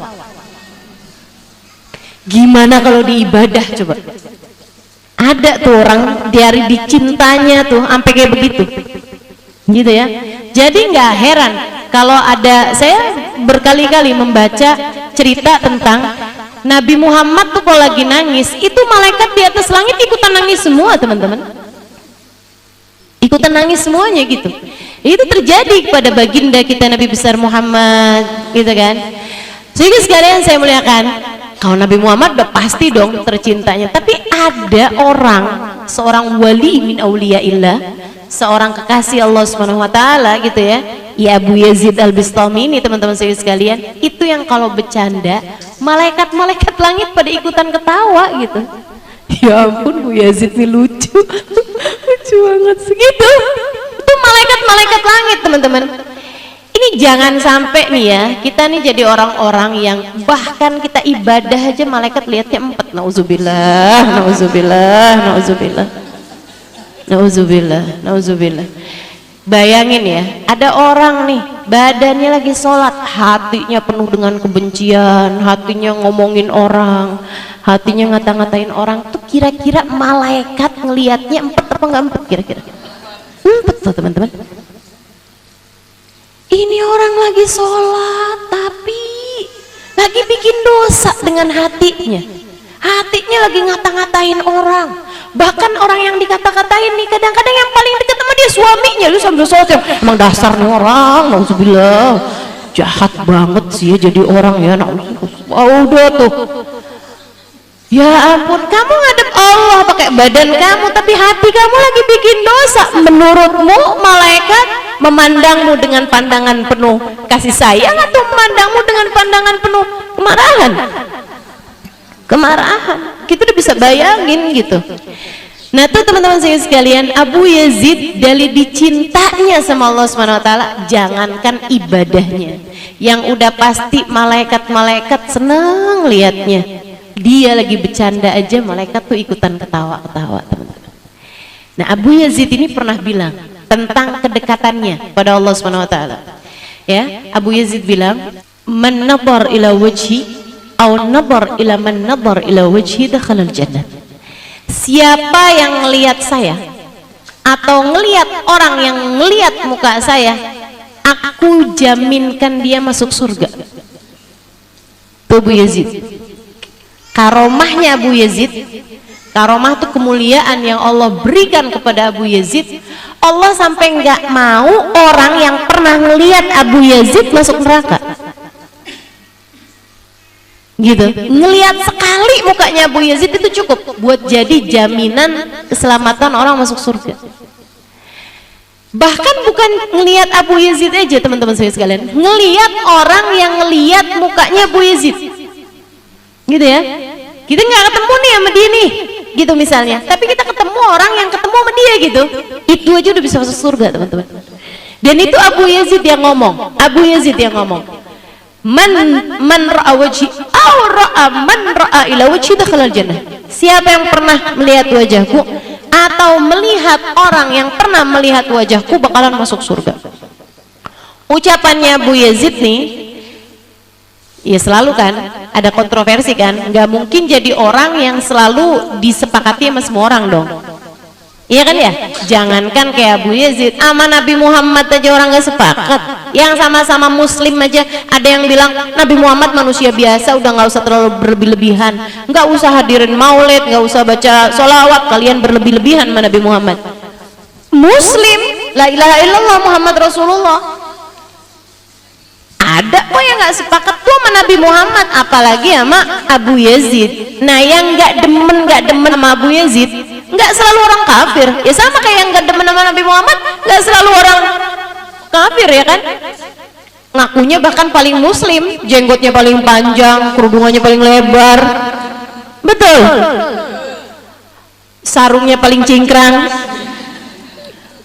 Speaker 1: Gimana kalau di ibadah coba? Ada tuh orang dari dicintanya tuh sampai kayak begitu. Gitu ya. Jadi nggak heran kalau ada, saya berkali-kali membaca cerita tentang Nabi Muhammad tuh kalau lagi nangis itu malaikat di atas langit ikutan nangis semua teman-teman, ikutan nangis semuanya gitu. Itu terjadi kepada baginda kita Nabi besar Muhammad gitu kan. Sehingga sekalian saya muliakan, kalau Nabi Muhammad udah pasti dong tercintanya, tapi ada orang, seorang wali min auliyaillah, seorang kekasih Allah Subhanahu wa taala gitu ya, Abu Yazid Al-Bistami ini teman-teman saya sekalian, itu yang kalau bercanda malaikat-malaikat langit pada ikutan ketawa gitu. Ya ampun, Bu Yazid ini lucu. Lucu banget segitu. Itu malaikat-malaikat langit teman-teman. Ini jangan sampai nih ya, kita nih jadi orang-orang yang bahkan kita ibadah aja malaikat lihatnya empat. Nauzubillah, nauzubillah, nauzubillah. Nauzubillah. Bayangin ya, ada orang nih badannya lagi sholat, hatinya penuh dengan kebencian, hatinya ngomongin orang, hatinya ngata-ngatain orang. Tuh kira-kira malaikat ngelihatnya empat apa enggak empat kira-kira? Empat tuh teman-teman. Ini orang lagi sholat tapi lagi bikin dosa dengan hatinya. Hatinya lagi ngata-ngatain orang. Bahkan orang yang dikata-katain nih kadang-kadang yang paling dekat sama dia suaminya. Lu sambil sholat ya, emang dasar nih orang, nauzubillah, jahat banget sih ya jadi orang ya. Udah tuh, ya ampun, kamu ngadep Allah pakai badan kamu tapi hati kamu lagi bikin dosa. Menurutmu malaikat memandangmu dengan pandangan penuh kasih sayang atau memandangmu dengan pandangan penuh kemarahan? Kemarahan. Kita udah bisa bayangin gitu. Nah tuh teman-teman saya sekalian, Abu Yazid dari dicintanya sama Allah Subhanahu wa taala, jangankan ibadahnya, yang udah pasti malaikat-malaikat senang liatnya. Dia lagi bercanda aja malaikat tuh ikutan ketawa-ketawa teman-teman. Nah Abu Yazid ini pernah bilang, tentang kedekatannya pada Allah Subhanahu wa taala. Ya, Abu Yazid bilang, "Man nadhar ila wajhi aw nadhar ila man nadhar ila wajhi dakhala al-jannah." Siapa yang ngelihat saya atau ngelihat orang yang ngelihat muka saya, aku jaminkan dia masuk surga. Tuh Abu Yazid. Karomahnya Abu Yazid, karomah itu kemuliaan yang Allah berikan kepada Abu Yazid. Allah sampai nggak mau orang yang pernah ngelihat Abu Yazid masuk neraka. Gitu, ngelihat sekali mukanya Abu Yazid itu cukup buat jadi jaminan keselamatan orang masuk surga. Bahkan bukan ngelihat Abu Yazid aja teman-teman saya sekalian, ngelihat orang yang ngelihat mukanya Abu Yazid, gitu ya. Kita nggak ketemu nih sama dia nih, gitu misalnya, tapi kita ketemu orang yang ketemu sama dia gitu, itu aja udah bisa masuk surga teman-teman. Dan itu Abu Yazid yang ngomong, Abu Yazid yang ngomong, man ra'a wajhi aw ra'a man ra'a ila wajhi dakhala al-jannah. Siapa yang pernah melihat wajahku atau melihat orang yang pernah melihat wajahku bakalan masuk surga. Ucapannya Abu Yazid nih, ya selalu kan ada kontroversi kan, nggak mungkin jadi orang yang selalu disepakati sama semua orang dong. Iya kan ya, jangankan kayak Abu Yazid, sama Nabi Muhammad aja orang gak sepakat. Yang sama-sama muslim aja ada yang bilang Nabi Muhammad manusia biasa, udah gak usah terlalu berlebih-lebihan, gak usah hadirin maulid, gak usah baca sholawat, kalian berlebih-lebihan sama Nabi Muhammad. Muslim, la ilaha illallah Muhammad Rasulullah. Ada kok yang gak sepakat tuh sama Nabi Muhammad, apalagi sama Abu Yazid. Nah yang gak demen sama Abu Yazid, nggak selalu orang kafir, ya sama kayak yang nggak demen sama Nabi Muhammad, nggak selalu orang kafir ya kan. Ngakunya bahkan paling muslim, jenggotnya paling panjang, kerudungannya paling lebar, betul, sarungnya paling cingkrang,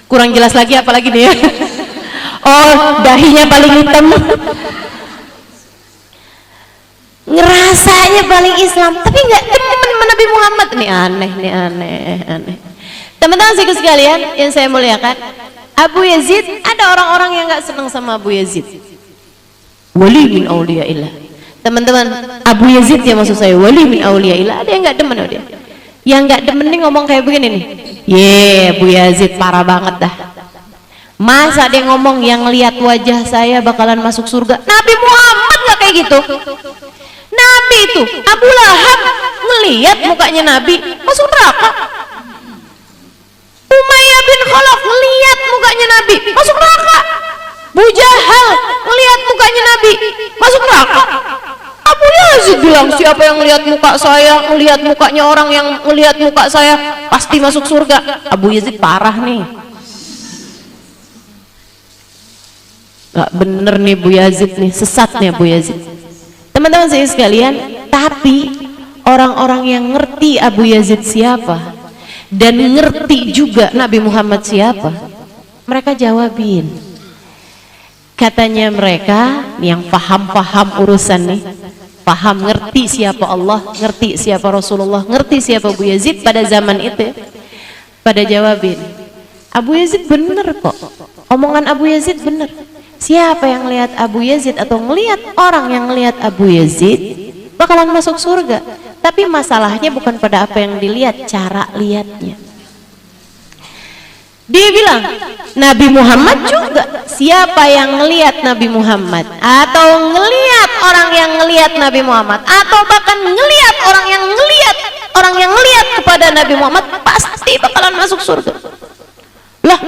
Speaker 1: kurang jelas lagi apalagi nih ya. Oh, dahinya paling hitam, ngerasanya paling Islam, tapi nggak demen sama Nabi Muhammad. Ini aneh. Teman-teman sekalian yang saya muliakan, Abu Yazid, ada orang-orang yang nggak senang sama Abu Yazid, wali min auliyaillah. Teman-teman, Abu Yazid ya maksud saya, wali min auliyaillah. Ada yang nggak demen sama dia. Yang nggak demen nih ngomong kayak begini nih, Abu Yazid parah banget dah. Masa dia ngomong yang lihat wajah saya bakalan masuk surga? Nabi Muhammad nggak kayak gitu. Nabi itu Abu Lahab ngelihat mukanya Nabi masuk neraka. Umayyah bin Khalaf ngelihat mukanya Nabi masuk neraka. Abu Jahal ngelihat mukanya Nabi masuk neraka. Abu Yazid bilang siapa yang ngelihat muka saya, ngelihat mukanya orang yang ngelihat muka saya pasti masuk surga. Abu Yazid parah nih. Gak bener nih Abu Yazid nih, sesat nih Abu Yazid. Teman-teman saya sekalian, tapi orang-orang yang ngerti Abu Yazid siapa dan ngerti juga Nabi Muhammad siapa, mereka jawabin. Katanya mereka yang paham urusan nih, paham ngerti siapa Allah, ngerti siapa Rasulullah, ngerti siapa Abu Yazid pada zaman itu, pada jawabin, Abu Yazid bener kok, omongan Abu Yazid bener. Siapa yang lihat Abu Yazid atau melihat orang yang melihat Abu Yazid bakalan masuk surga. Tapi masalahnya bukan pada apa yang dilihat, cara lihatnya. Dia bilang Nabi Muhammad juga, siapa yang melihat Nabi Muhammad atau ngelihat orang yang ngelihat Nabi Muhammad atau bahkan ngelihat orang yang ngelihat kepada Nabi Muhammad pasti bakalan masuk surga. Lah,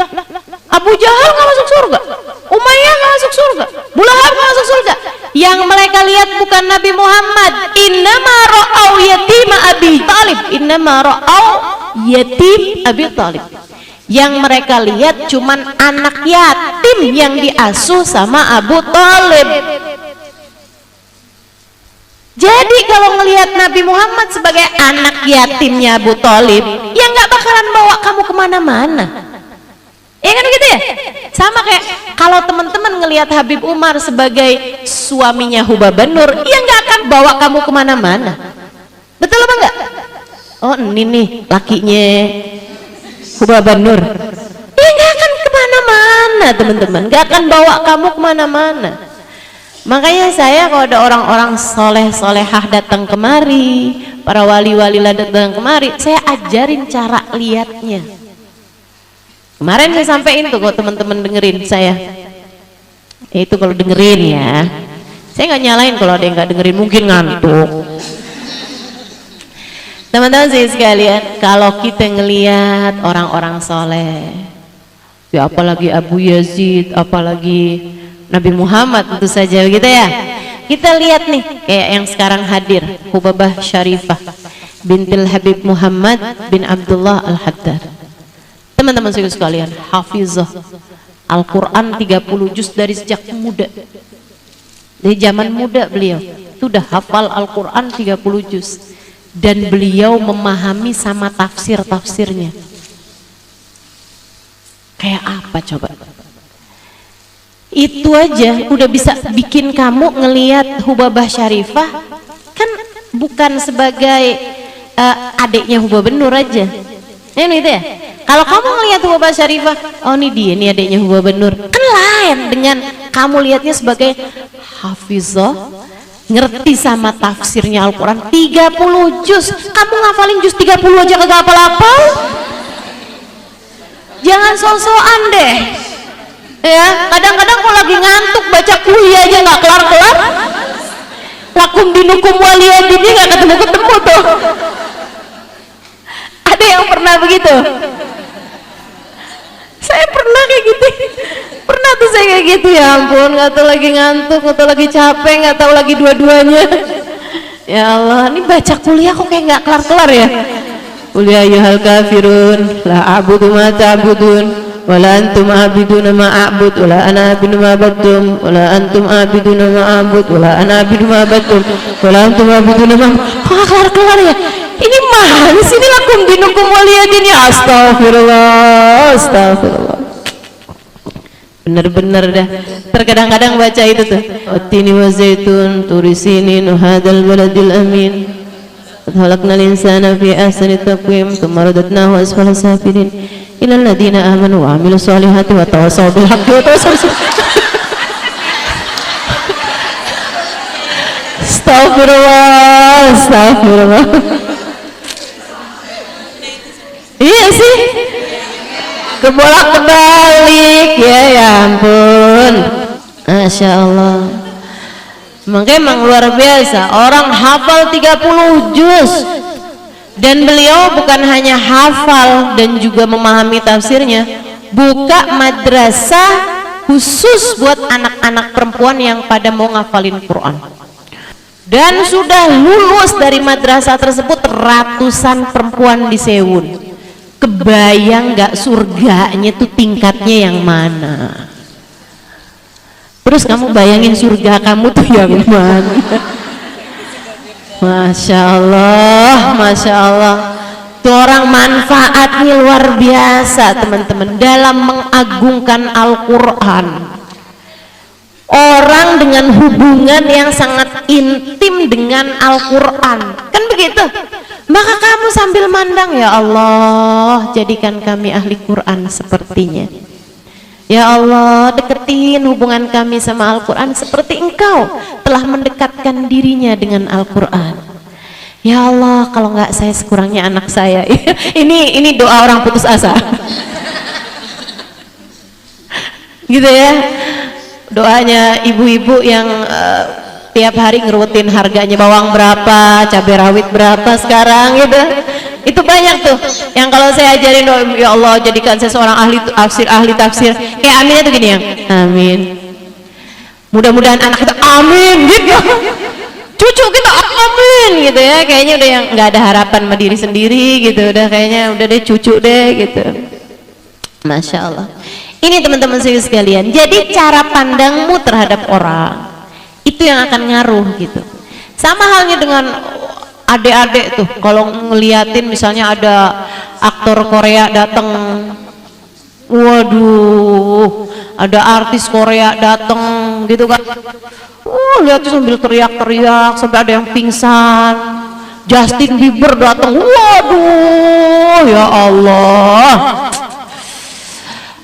Speaker 1: Abu Jahal nggak masuk surga, Umayyah nggak masuk surga, Abu Lahab nggak masuk surga. Yang mereka lihat bukan Nabi Muhammad. Innama ra'au yatim Abi Talib, innama ra'au yatim Abi Talib. Yang mereka lihat cuman anak yatim yang diasuh sama Abu Talib. Jadi kalau ngelihat Nabi Muhammad sebagai anak yatimnya Abu Talib, ya nggak bakalan bawa kamu kemana-mana. Ya kan gitu ya? Sama kayak kalau teman-teman ngelihat Habib Umar sebagai suaminya Hubaban Nur, ya nggak akan bawa kamu kemana-mana. Betul apa enggak? Oh ini nih lakinya Hubaban Nur, ya nggak akan kemana kemana-mana teman-teman, gak akan bawa kamu kemana-mana. Makanya saya kalau ada orang-orang soleh-solehah datang kemari, para wali-wali datang kemari, saya ajarin cara lihatnya. Kemarin saya sampaikan tuh, kalau teman-teman dengerin saya, itu kalau dengerin ya, saya nggak nyalain kalau ada yang nggak dengerin, mungkin ngantuk. Teman-teman saya sekalian, kalau kita ngelihat orang-orang soleh, ya apalagi Abu Yazid, apalagi Nabi Muhammad tentu saja gitu ya. Kita lihat nih kayak yang sekarang hadir, Hubabah Syarifah bintil Habib Muhammad bin Abdullah Al-Haddad. Teman-teman saya sekalian, hafizah Al-Quran 30 juz dari sejak muda. Dari zaman muda beliau sudah hafal Al-Quran 30 juz. Dan beliau memahami sama tafsir-tafsirnya. Kayak apa coba? Itu aja udah bisa bikin kamu ngelihat Hubabah Syarifah kan bukan sebagai adiknya Hubabah Nur aja. Ini itu ya. Kalau kamu ngelihat Hubabah Syarifah, oh ini dia, ini adiknya Hubabah Nur. Kan lain dengan kamu lihatnya sebagai hafizah, ngerti sama tafsirnya Al-Quran 30 juz. Kamu ngafalin juz 30 aja kagak hafal-hafal. Jangan sok-sokan deh ya. Kadang-kadang kalau lagi ngantuk baca kuliah aja nggak kelar-kelar. Lakum dinukum waliyadini nggak ketemu-ketemu tuh. Ada yang pernah begitu? Saya pernah kayak gitu. Pernah tuh saya kayak gitu, ya ampun, nggak tahu lagi ngantuk, nggak tahu lagi capek, nggak tahu lagi dua-duanya. Ya Allah, ini baca kuliah kok kayak nggak kelar-kelar ya. Kuliah ayyuhal kafirun, la a'budu ma ta'budun, wa la antum a'biduna ma a'bud, wa la ana a'budu ma abadtum, wa la antum a'biduna ma a'bud, wa la ana a'budu ma abadtum, wa la antum a'biduna ma. Kok nggak kelar-kelar ya? Ini mana sih, ini lakum dinukum waliyadin ya. Astagfirullah, astagfirullah. Bener-bener dah. Terkadang-kadang baca itu tuh, Watini wa zaitun turisini nuhadal baladil amin khalaqnal insana fi ahsani taqwim thumma radadnahu asfala safilin ilal ladina amanu wa amilus solihati wa tawassaw bil haqqi wa tawassaw. Astagfirullah, astagfirullah. Iya sih, kebolak-balik ya ampun, Masya Allah. Makanya emang luar biasa orang hafal 30 juz, dan beliau bukan hanya hafal dan juga memahami tafsirnya, buka madrasah khusus buat anak-anak perempuan yang pada mau ngafalin Quran, dan sudah lulus dari madrasah tersebut ratusan perempuan di Seoul. Kebayang gak surganya tuh tingkatnya yang mana? Terus kamu bayangin surga kamu tuh yang mana? Masya Allah, Masya Allah. Tuh orang manfaatnya luar biasa teman-teman dalam mengagungkan Al-Quran. Orang dengan hubungan yang sangat intim dengan Al-Quran, kan begitu? Maka kamu sambil mandang, ya Allah, jadikan kami ahli Quran sepertinya. Ya Allah, deketin hubungan kami sama Al-Quran seperti Engkau telah mendekatkan dirinya dengan Al-Quran. Ya Allah, kalau nggak saya sekurangnya anak saya. Ini doa orang putus asa. Gitu ya. Doanya ibu-ibu yang tiap hari ngerutin harganya bawang berapa, cabai rawit berapa sekarang gitu. Itu banyak tuh yang kalau saya ajarin, ya Allah jadikan saya seorang ahli tafsir. Kayak aminnya tuh gini, yang amin. Mudah-mudahan anak kita amin gitu. Cucu kita amin gitu ya. Kayaknya udah yang nggak ada harapan sama diri sendiri gitu. Udah kayaknya udah deh cucu deh gitu. Masya Allah. Ini teman-teman sekalian, jadi cara pandangmu terhadap orang itu yang akan ngaruh gitu. Sama halnya dengan adik-adik tuh, kalau ngeliatin misalnya ada aktor Korea datang, waduh, ada artis Korea datang gitu kan, lihat sambil teriak-teriak sampai ada yang pingsan. Justin Bieber datang, waduh, ya Allah.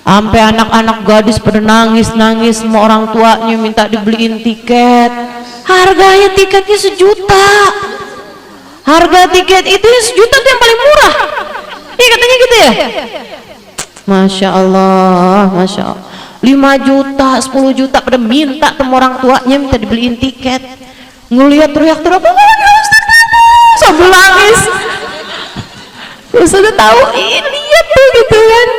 Speaker 1: Sampai anak-anak gadis pada nangis-nangis, semua orang tuanya minta dibeliin tiket. Harganya tiketnya 1 juta. Harga tiket itu 1 juta itu yang paling murah. Iya katanya gitu ya. Masya Allah, Masya Allah. 5 juta, 10 juta pada minta sama orang tuanya minta dibeliin tiket. Ngelihat teriak-teriak, sambil nangis. Terus udah tahu ini ya tuh gitu kan.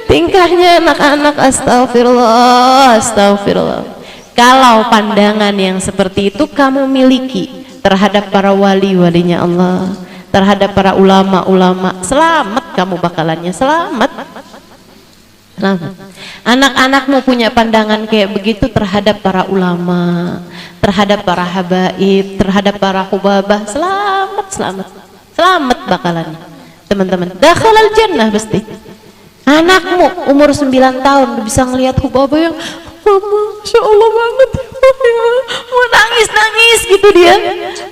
Speaker 1: Tingkahnya anak-anak, astagfirullah, astagfirullah. Kalau pandangan yang seperti itu kamu miliki terhadap para wali-walinya Allah, terhadap para ulama-ulama, selamat kamu bakalannya, selamat. Selamat. Anak-anakmu punya pandangan kayak begitu terhadap para ulama, terhadap para habaib, terhadap para hubabah, selamat, selamat. Selamat bakalannya. Teman-teman, dakhalal jannah pasti. Anakmu umur 9 tahun bisa ngelihat hubabah yang Masya Allah banget ya, mau nangis-nangis gitu dia,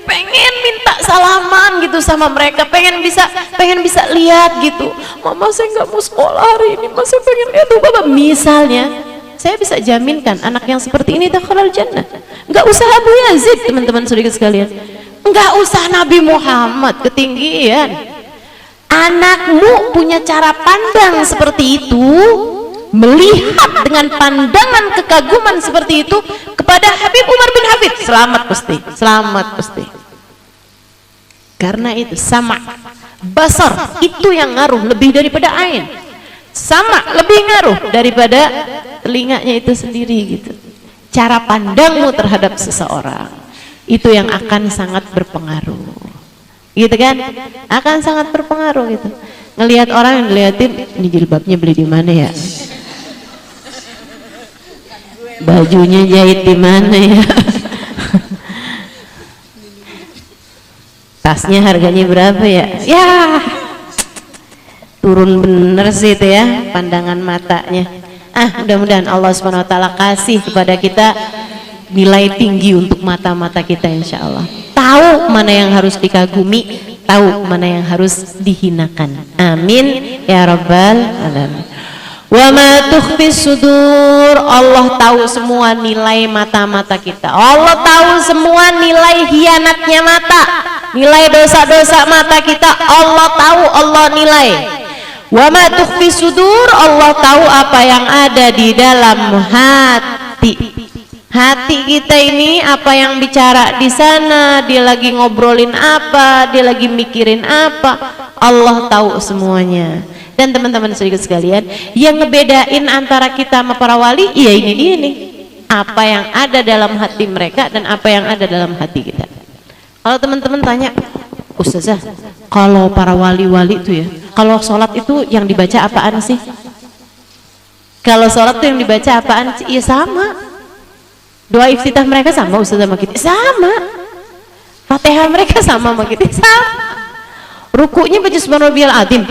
Speaker 1: pengen minta salaman gitu sama mereka, pengen bisa lihat gitu. Mama saya nggak mau sekolah hari ini, Mas saya pengen lihat hubabah misalnya. Saya bisa jaminkan anak yang seperti ini dakhalal jannah. Nggak usah Abu Yazid, teman-teman saudara sekalian, nggak usah Nabi Muhammad, ketinggian. Anakmu punya cara pandang seperti itu, melihat dengan pandangan kekaguman seperti itu kepada Habib Umar bin Hafid, selamat pasti, selamat pasti. Karena itu sama basar itu yang ngaruh lebih daripada ain, sama lebih ngaruh daripada telinganya itu sendiri gitu. Cara pandangmu terhadap seseorang itu yang akan sangat berpengaruh. Gitu kan, akan sangat berpengaruh gitu. Ngelihat orang yang ngeliatin, ini jilbabnya beli di mana ya, bajunya jahit di mana ya, tasnya harganya berapa ya, ya turun bener sih itu ya pandangan matanya. Mudah-mudahan Allah Subhanahu Wa Taala kasih kepada kita nilai tinggi untuk mata-mata kita, insya Allah. Tahu mana yang harus dikagumi, tahu mana yang harus dihinakan. Amin ya rabbal alamin. Wa ma tukhfis sudur, Allah tahu semua nilai mata-mata kita. Allah tahu semua nilai hianatnya mata, nilai dosa-dosa mata kita. Allah tahu, Allah nilai. Wa ma tukhfis sudur, Allah tahu apa yang ada di dalam hati. Hati kita ini apa yang bicara di sana, dia lagi ngobrolin apa, dia lagi mikirin apa, Allah tahu semuanya. Dan teman-teman saudara sekalian, yang ngebedain antara kita sama para wali, ya ini dia nih, apa yang ada dalam hati mereka dan apa yang ada dalam hati kita. Kalau teman-teman tanya, Ustazah, kalau para wali-wali itu ya, kalau sholat itu yang dibaca apaan sih? Kalau sholat itu yang dibaca apaan sih? Ya sama. Doa iftitah mereka sama Ustaz sama kita, sama. Fatihah mereka sama kita, sama. Rukunya baca subhanarabbiyal azim,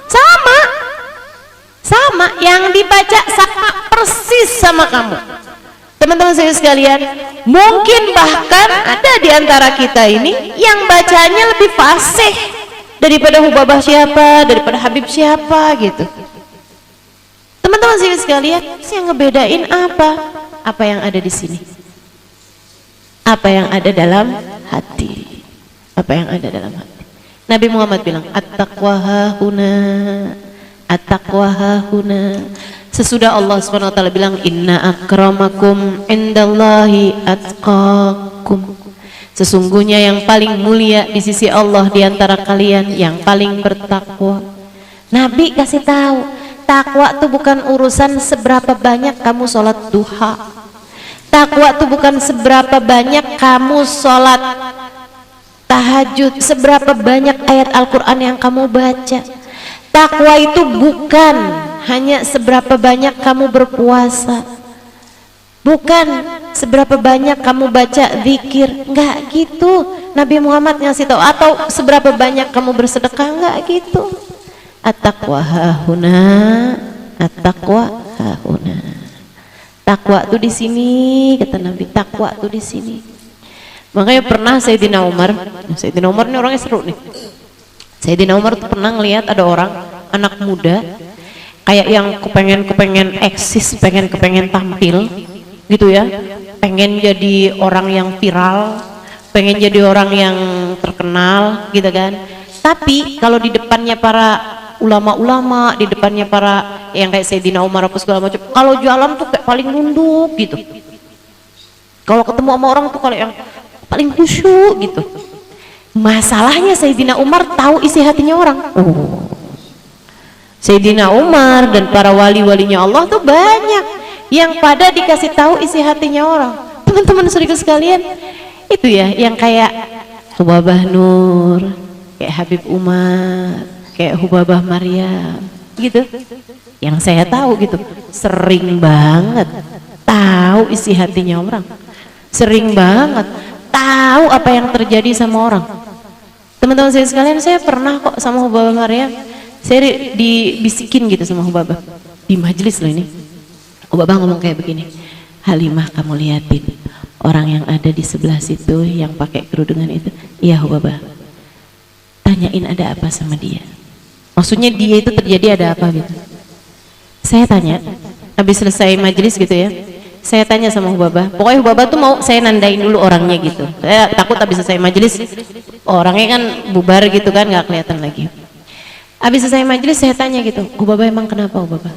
Speaker 1: sama. Sama, yang dibaca sama persis sama kamu. Teman-teman saya sekalian, mungkin bahkan ada di antara kita ini yang bacanya lebih fasih daripada hubabah siapa, daripada Habib siapa gitu. Teman-teman saya sekalian, yang ngebedain apa? Apa yang ada di sini, apa yang ada dalam hati, apa yang ada dalam hati. Nabi Muhammad bilang, at-taqwa hahuna, at-taqwa hahuna. Sesudah Allah SWT bilang, inna akramakum indallahi atqakum, sesungguhnya yang paling mulia di sisi Allah di antara kalian yang paling bertakwa. Nabi kasih tahu, takwa itu bukan urusan seberapa banyak kamu sholat duha. Takwa itu bukan seberapa banyak kamu sholat tahajud, seberapa banyak ayat Al-Quran yang kamu baca. Takwa itu bukan hanya seberapa banyak kamu berpuasa, bukan seberapa banyak kamu baca zikir, enggak gitu. Nabi Muhammad ngasih tahu, atau seberapa banyak kamu bersedekah, enggak gitu. At-taqwa hahuna, at-taqwa hahuna. Takwa tuh di sini, kata Nabi. Takwa tuh di sini. Makanya pernah Sayyidina Umar ini orangnya seru nih. Sayyidina Umar tuh pernah ngelihat ada orang, anak muda, kayak yang kepengen eksis, kepengen tampil gitu ya, pengen jadi orang yang viral, pengen jadi orang yang terkenal gitu kan. Tapi kalau di depannya para ulama-ulama, di depannya para yang kayak Sayyidina Umar apa segala macam, kalau jalan tuh kayak paling nunduk gitu. Kalau ketemu sama orang tuh kalau yang paling khusyuk gitu. Masalahnya Sayyidina Umar tahu isi hatinya orang. Sayyidina Umar dan para wali-walinya Allah tuh banyak yang pada dikasih tahu isi hatinya orang. Teman-teman saudara sekalian, itu ya yang kayak Hubabah Nur, kayak Habib Umar, kayak Hubabah Maryam gitu. Yang saya tahu gitu, sering banget tahu isi hatinya orang. Sering banget tahu apa yang terjadi sama orang. Teman-teman saya sekalian, saya pernah kok sama Hubabah Maryam, saya dibisikin gitu sama Hubabah di majelis loh ini. Hubabah ngomong kayak begini, Halimah kamu liatin orang yang ada di sebelah situ yang pakai kerudungan itu. Iya Hubabah, tanyain ada apa sama dia. Maksudnya dia itu terjadi ada apa gitu. Saya tanya, habis selesai majelis gitu ya, saya tanya sama Hubabah, pokoknya Hubabah tuh mau saya nandain dulu orangnya gitu. Saya takut habis selesai majelis orangnya kan bubar gitu kan, nggak kelihatan lagi. Habis selesai majelis saya tanya gitu, Hubabah emang kenapa Hubabah?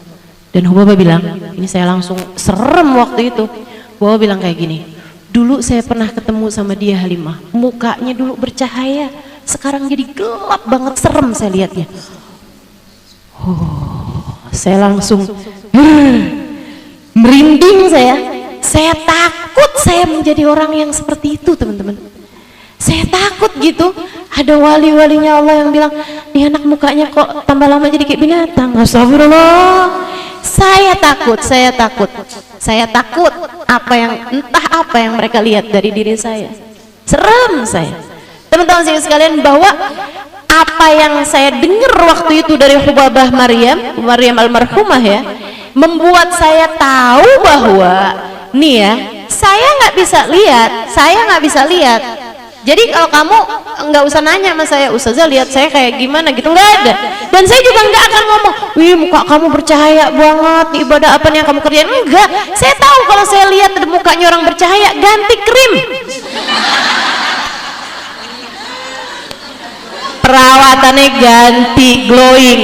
Speaker 1: Dan Hubabah bilang, ini saya langsung serem waktu itu. Hubabah bilang kayak gini, dulu saya pernah ketemu sama dia Halimah, mukanya dulu bercahaya, sekarang jadi gelap banget, serem saya lihatnya. Saya langsung merinding saya takut saya menjadi orang yang seperti itu teman-teman. Saya takut gitu, ada wali-walinya Allah yang bilang, nih anak mukanya kok tambah lama jadi kayak binatang. Astagfirullah. Saya takut entah apa yang mereka lihat dari diri saya. Serem saya. Teman-teman sekalian, bahwa apa yang saya dengar waktu itu dari Hubabah Maryam almarhumah ya, membuat saya tahu bahwa nih ya, saya nggak bisa lihat. Jadi kalau kamu nggak usah nanya sama saya, Ustazah lihat saya kayak gimana gitu, nggak ada. Dan saya juga nggak akan ngomong, wih muka kamu bercahaya banget, ibadah apa nih yang kamu kerjain. Enggak, saya tahu kalau saya lihat mukanya orang bercahaya, ganti krim, perawatannya ganti, glowing.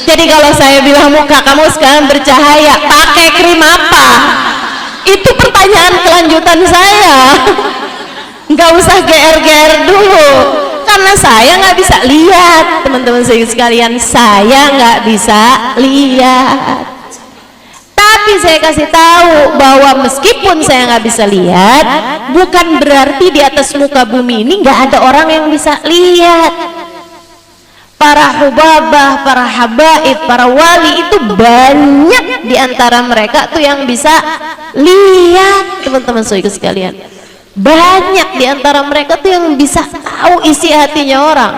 Speaker 1: Jadi kalau saya bilang muka kamu sekarang bercahaya, pakai krim apa? Itu pertanyaan kelanjutan saya. Nggak usah GR dulu, karena saya nggak bisa lihat. Teman-teman saya sekalian, saya nggak bisa lihat. Tapi saya kasih tahu bahwa meskipun saya nggak bisa lihat, bukan berarti di atas muka bumi ini nggak ada orang yang bisa lihat. Para Hubabah, para habaib, para wali itu banyak di antara mereka tuh yang bisa lihat. Teman-teman saya sekalian, banyak di antara mereka tuh yang bisa tahu isi hatinya orang.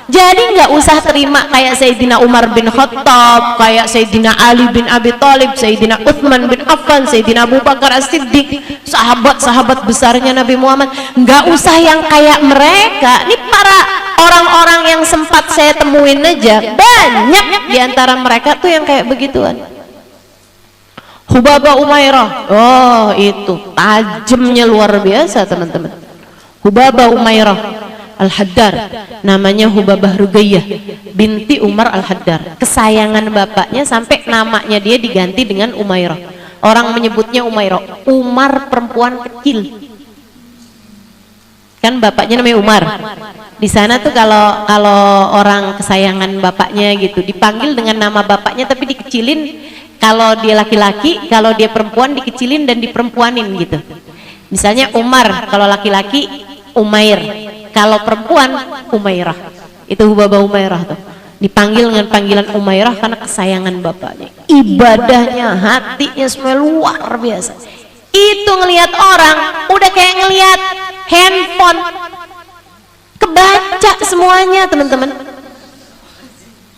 Speaker 1: Jadi nggak usah terima kayak Sayyidina Umar bin Khattab, kayak Sayyidina Ali bin Abi Thalib, Sayyidina Uthman bin Affan, Sayyidina Abu Bakar As-Siddiq, sahabat-sahabat besarnya Nabi Muhammad. Nggak usah yang kayak mereka. Ini para orang-orang yang sempat saya temuin aja, banyak di antara mereka tuh yang kayak begituan. Hubabah Umairah, oh itu tajamnya luar biasa teman-teman. Hubabah Umairah Al-Haddar, namanya Hubabah Rugayyah binti Umar Al-Haddar, kesayangan bapaknya sampai namanya dia diganti dengan Umairah. Orang menyebutnya Umairah, Umar perempuan kecil. Kan bapaknya namanya Umar. Di sana tuh kalau orang kesayangan bapaknya gitu dipanggil dengan nama bapaknya tapi dikecilin. Kalau dia laki-laki, kalau dia perempuan dikecilin dan diperempuanin gitu. Misalnya Umar, kalau laki-laki Umair, kalau perempuan Umairah. Itu Hubabah Umairah tuh. Dipanggil dengan panggilan Umairah karena kesayangan bapaknya. Ibadahnya, hatinya semua luar biasa. Itu ngelihat orang udah kayak ngelihat handphone, kebaca semuanya teman-teman.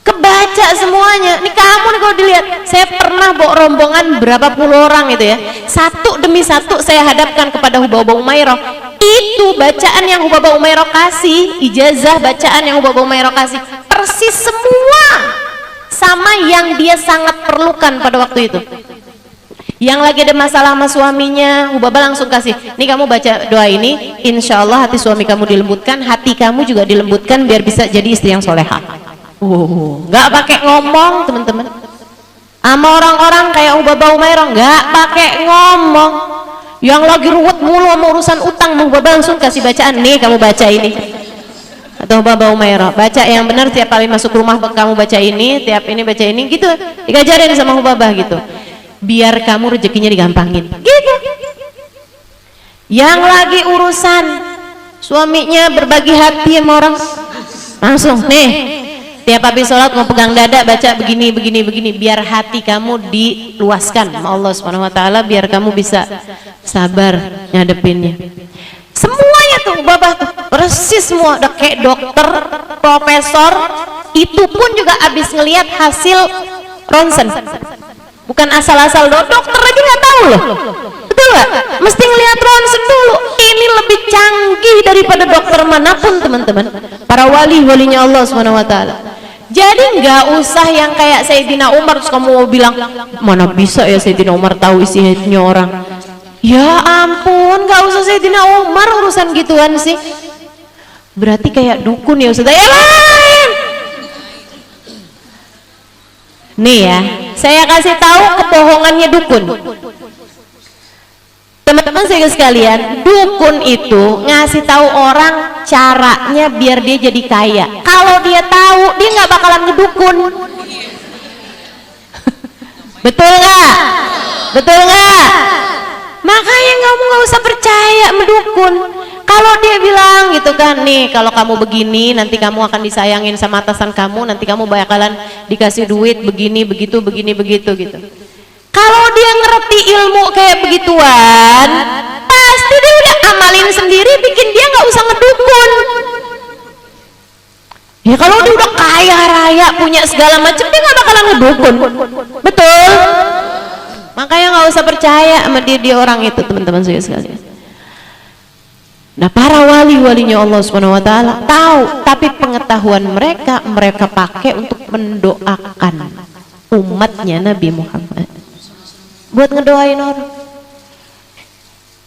Speaker 1: Kebaca semuanya. Nih kamu nih kalau dilihat, saya pernah bawa rombongan berapa puluh orang itu ya, satu demi satu saya hadapkan kepada Hubabah Umairah. Itu bacaan yang Hubabah Umairah kasih, ijazah bacaan yang Hubabah Umairah kasih persis semua sama yang dia sangat perlukan pada waktu itu. Yang lagi ada masalah sama suaminya, Hubabah langsung kasih, nih kamu baca doa ini, insya Allah hati suami kamu dilembutkan, hati kamu juga dilembutkan biar bisa jadi istri yang soleha. Nggak pakai ngomong teman-teman. Sama orang-orang kayak Hubabah Umairah nggak pakai ngomong. Yang lagi ruwet mulu sama urusan utang, Hubabah langsung kasih bacaan, nih kamu baca ini. Atau Hubabah Umairah, baca yang benar tiap kali masuk rumah kamu baca ini, tiap ini baca ini, gitu. Dikajarin sama Hubabah gitu. Biar kamu rezekinya digampangin gitu. Yang lagi urusan suaminya berbagi hati sama orang, langsung nih tiap habis sholat mau pegang dada baca begini begini begini, biar hati kamu diluaskan sama Allah Subhanahu wa taala, biar kamu bisa sabar ngadepinnya. Semuanya tuh Babah tuh persis semua, udah kayak dokter, profesor, itu pun juga habis ngelihat hasil ronsen. Bukan asal-asal dokter aja nggak tahu loh, betul nggak? Mesti ngelihat ronsen dulu. Ini lebih canggih daripada dokter manapun teman-teman. Para walinya Allah Subhanahu Wa Taala. Jadi nggak usah yang kayak Sayyidina Umar terus kamu mau bilang mana bisa ya Sayyidina Umar tahu isi hatinya orang. Ya ampun, nggak usah Sayyidina Umar urusan gituan sih. Berarti kayak dukun ya Ustaz. Ya lain. Nih ya, saya kasih tahu kebohongannya dukun. Teman-teman saya sekalian, dukun itu ngasih tahu orang caranya biar dia jadi kaya. Kalau dia tahu, dia nggak bakalan ngedukun. Betul nggak? Betul nggak? Makanya kamu nggak usah percaya mendukun. Kalau dia bilang gitu kan, nih kalau kamu begini nanti kamu akan disayangin sama atasan kamu, nanti kamu bakalan dikasih duit begini begitu begini begitu gitu. Kalau dia ngerti ilmu kayak begituan, pasti dia udah amalin sendiri, bikin dia nggak usah ngedukun. Ya kalau dia udah kaya raya punya segala macam, dia nggak bakalan ngedukun. Betul? Makanya nggak usah percaya sama dia orang itu teman-teman saya sekalian. Nah para walinya Allah Subhanahu Wa Taala tahu, tapi pengetahuan mereka pakai untuk mendoakan umatnya Nabi Muhammad, buat ngedoain orang.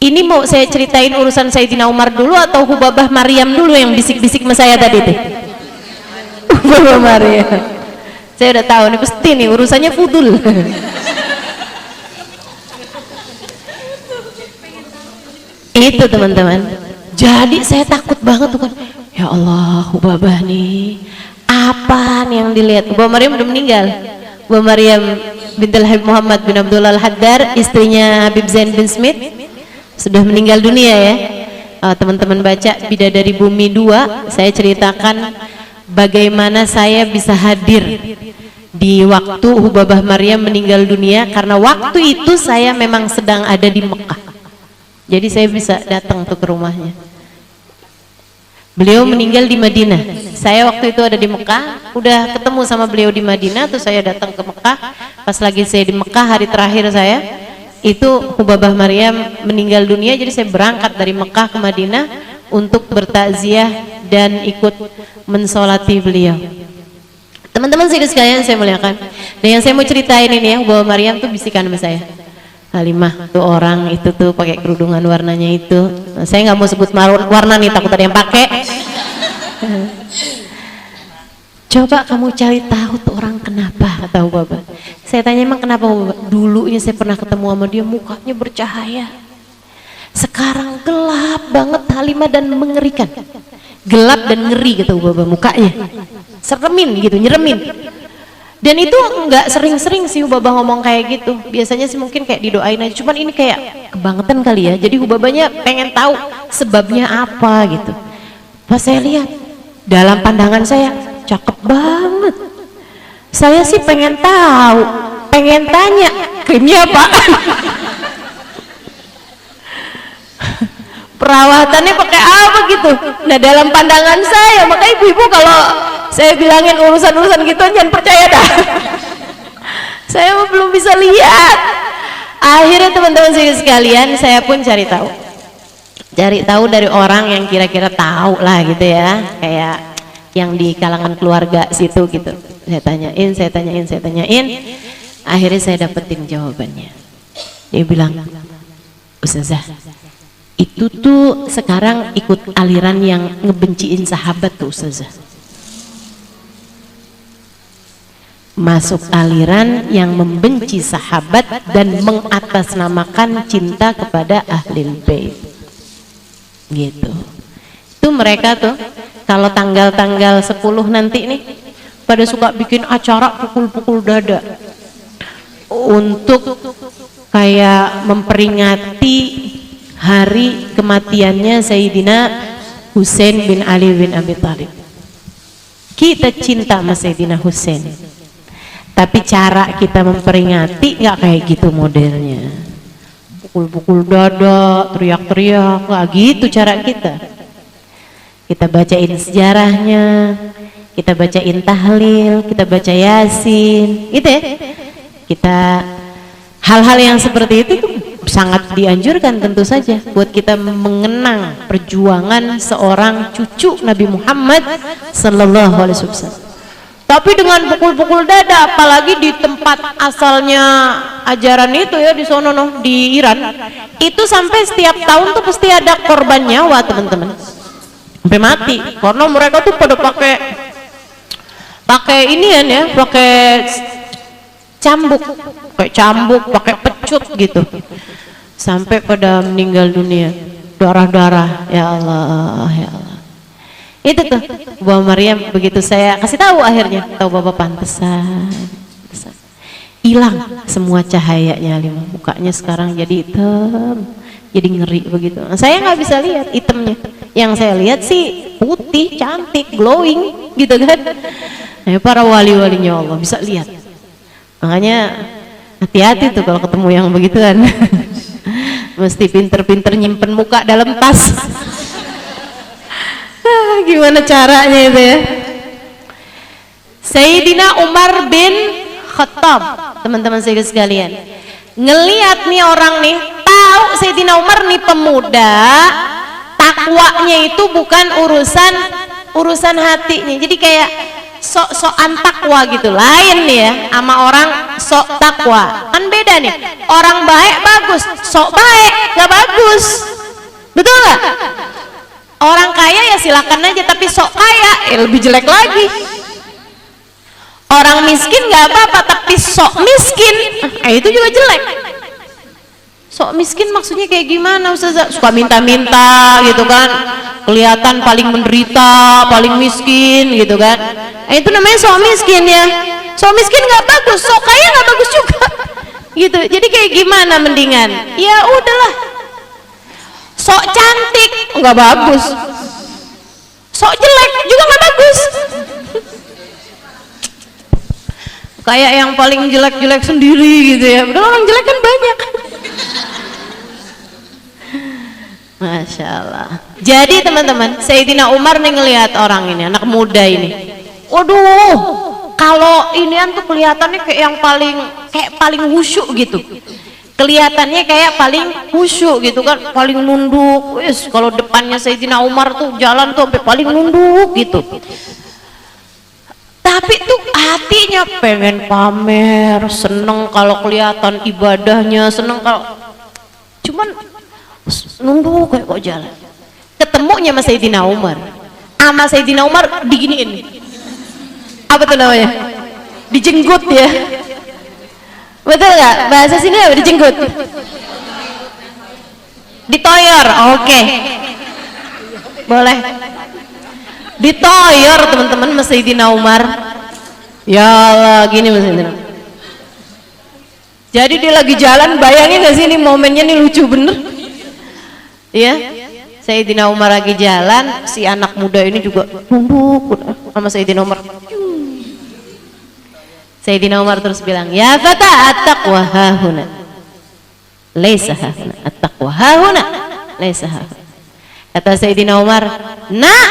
Speaker 1: Ini mau saya ceritain urusan Sayyidina Umar dulu atau Hubabah Maryam dulu yang bisik-bisik sama saya tadi tuh? Hubabah Maryam. Saya udah tahu nih pasti nih urusannya fudul. Itu teman-teman. Jadi saya takut banget tuh kan. Ya Allah, Hubabah nih apa nih yang dilihat? Hubabah Maryam udah meninggal. Hubabah Maryam bintul Habib Muhammad bin Abdullah Al-Haddar, istrinya Habib Zain bin Smith, sudah meninggal dunia ya. Teman-teman baca Bidadari Bumi 2, saya ceritakan bagaimana saya bisa hadir di waktu Hubabah Maryam meninggal dunia, karena waktu itu saya memang sedang ada di Mekah. Jadi saya bisa datang tuh ke rumahnya. Beliau meninggal di Madinah. Saya waktu itu ada di Mekah, udah ketemu sama beliau di Madinah, terus saya datang ke Mekah. Pas lagi saya di Mekah hari terakhir saya, itu Hubabah Maryam meninggal dunia. Jadi saya berangkat dari Mekah ke Madinah untuk bertakziah dan ikut mensolati beliau. Teman-teman sekalian saya muliakan. Dan yang saya mau ceritain ini ya, Hubabah Maryam tuh bisikan sama saya. Halimah tuh orang itu tuh pakai kerudungan warnanya itu. Nah, saya nggak mau sebut warna nih, takut ada yang pakai. Coba kamu cari tahu tuh orang kenapa, kata Hubabah. Saya tanya emang kenapa Hubabah? Dulunya saya pernah ketemu sama dia, mukanya bercahaya. Sekarang gelap banget Halimah dan mengerikan. Gelap dan ngeri gitu Hubabah mukanya. Seremin gitu, nyeremin. Dan itu nggak sering-sering sih Hubabah ngomong kayak gitu. Biasanya sih mungkin kayak didoain aja. Cuman ini kayak kebangetan kali ya. Jadi Hubabahnya pengen tahu sebabnya apa gitu. Pas saya lihat, dalam pandangan saya cakep banget. Saya sih pengen tahu, pengen tanya krimnya apa. Perawatannya pakai apa gitu. Nah dalam pandangan saya, maka ibu-ibu kalau saya bilangin urusan-urusan gitu jangan percaya dah. Saya belum bisa lihat. Akhirnya teman-teman sekalian, saya pun cari tahu dari orang yang kira-kira tahu lah gitu ya, kayak yang di kalangan keluarga situ gitu. Saya tanyain, akhirnya saya dapetin jawabannya. Dia bilang, Ustazah, itu tuh sekarang ikut aliran yang ngebenciin sahabat tuh Ustazah. Masuk aliran yang membenci sahabat dan mengatasnamakan cinta kepada ahlul bait. Gitu. Itu mereka tuh kalau tanggal-tanggal 10 nanti nih pada suka bikin acara pukul-pukul dada untuk kayak memperingati hari kematiannya Sayyidina Husain bin Ali bin Abi Thalib. Kita cinta sama Sayyidina Husain, tapi cara kita memperingati nggak kayak gitu modelnya, pukul-pukul dada, teriak-teriak, nggak gitu cara kita. Kita bacain sejarahnya, kita bacain tahlil, kita baca yasin, gitu ya. Kita hal-hal yang seperti itu tuh sangat dianjurkan tentu saja buat kita mengenang perjuangan seorang cucu Nabi Muhammad sallallahu alaihi wasallam. Tapi dengan pukul-pukul dada, apalagi di tempat asalnya ajaran itu ya, di sono di Iran, itu sampai setiap tahun tuh pasti ada korban nyawa teman-teman, sampai mati karena mereka tuh pada pakai inian ya, pakai cambuk, pakai pecut gitu, sampai pada meninggal dunia, darah-darah. Ya Allah, ya Allah. Itu tuh Bu Maryam, begitu saya kasih tahu akhirnya, tahu Bapak pantesan hilang semua cahayanya, mukanya sekarang jadi hitam, jadi ngeri begitu. Saya nggak bisa lihat hitamnya, yang saya lihat sih putih, cantik, glowing gitu kan. Para wali-walinya Allah bisa lihat, makanya hati-hati tuh kalau ketemu yang begituan. Mesti pinter-pinter nyimpen muka dalam tas. Gimana caranya itu ya? Sayyidina Umar bin Khattab, teman-teman saya sekalian, ngelihat nih orang nih, tahu Sayyidina Umar nih pemuda, takwanya itu bukan urusan hatinya, jadi kayak sok-sokan takwa gitu, lain nih ya sama orang sok takwa, kan beda nih. Orang baik bagus, sok baik nggak bagus, betul nggak? Orang kaya ya silakan aja, tapi sok kaya lebih jelek lagi. Orang miskin nggak apa-apa, tapi sok miskin itu juga jelek. Sok miskin maksudnya kayak gimana Ustazah? Suka minta-minta gitu kan, kelihatan paling menderita, paling miskin gitu kan. Itu namanya sok miskin ya. Sok miskin nggak bagus, sok kaya nggak bagus juga gitu. Jadi kayak gimana mendingan? Ya udahlah, sok cantik nggak bagus, sok jelek juga nggak bagus. Kayak yang paling jelek-jelek sendiri gitu ya. Udah, orang jelek kan banyak. Masya Allah. Jadi teman-teman, Sayyidina Umar nih ngelihat orang ini, anak muda ini, waduh, kalau inian tuh kelihatannya kayak yang paling khusyuk gitu, kelihatannya kayak paling khusyuk gitu kan, paling nunduk. Wis, kalau depannya Sayyidina Umar tuh jalan tuh sampai paling nunduk gitu. Tapi tuh hatinya pengen pamer, seneng kalau kelihatan ibadahnya, seneng kalau cuman nunduk kayak kok jalan. Ketemunya sama Sayyidina Umar, diginiin. Apa tuh namanya? Dijenggut ya. Betul nggak? Bahasa sini apa dijenggut? Ditoyor, oke. Boleh. Ditoyor teman-teman sama Sayyidina Umar. Ya Allah, gini Mas Sayyidina. Jadi dia lagi jalan, bayangin gak sih ini momennya nih lucu bener. Ya, Sayyidina Umar lagi jalan, si anak muda ini juga nunduk sama Sayyidina Umar. Sayyidina Umar terus bilang, ya fata at-taqwa hahuna laisa hahuna, at-taqwa hahuna laisa hahuna. Kata Sayyidina Umar, nah,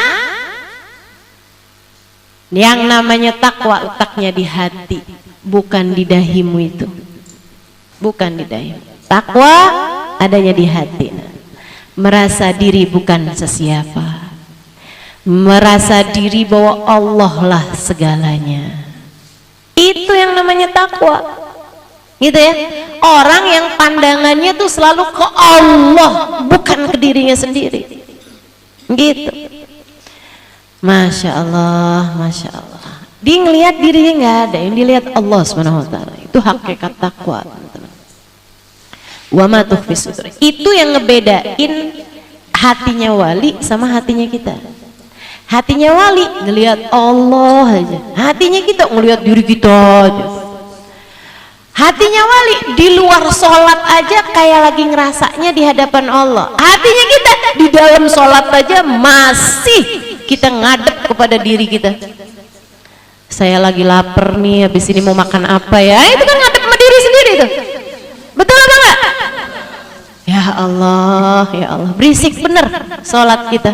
Speaker 1: yang namanya takwa letaknya di hati, bukan di dahimu itu, bukan di dahimu. Takwa adanya di hati. Merasa diri bukan sesiapa, merasa diri bahwa Allah lah segalanya. Itu yang namanya takwa, gitu ya. Orang yang pandangannya tuh selalu ke Allah, bukan ke dirinya sendiri, gitu. Masya Allah, masya Allah. Dia ngelihat dirinya nggak ada, yang dilihat Allah Subhanahu Wa Taala. Itu hakikat takwa, teman-teman. Wa ma tukhfis sudur. Itu yang ngebedain hatinya wali sama hatinya kita. Hatinya wali ngelihat Allah aja, hatinya kita ngelihat diri kita aja. Hatinya wali di luar sholat aja kayak lagi ngerasanya di hadapan Allah. Hatinya kita di dalam sholat aja masih kita ngadep kepada diri kita. Saya lagi lapar nih, habis ini mau makan apa ya? Itu kan ngadep sama diri sendiri tuh. Betul apa enggak? Ya Allah, ya Allah, berisik bener sholat kita.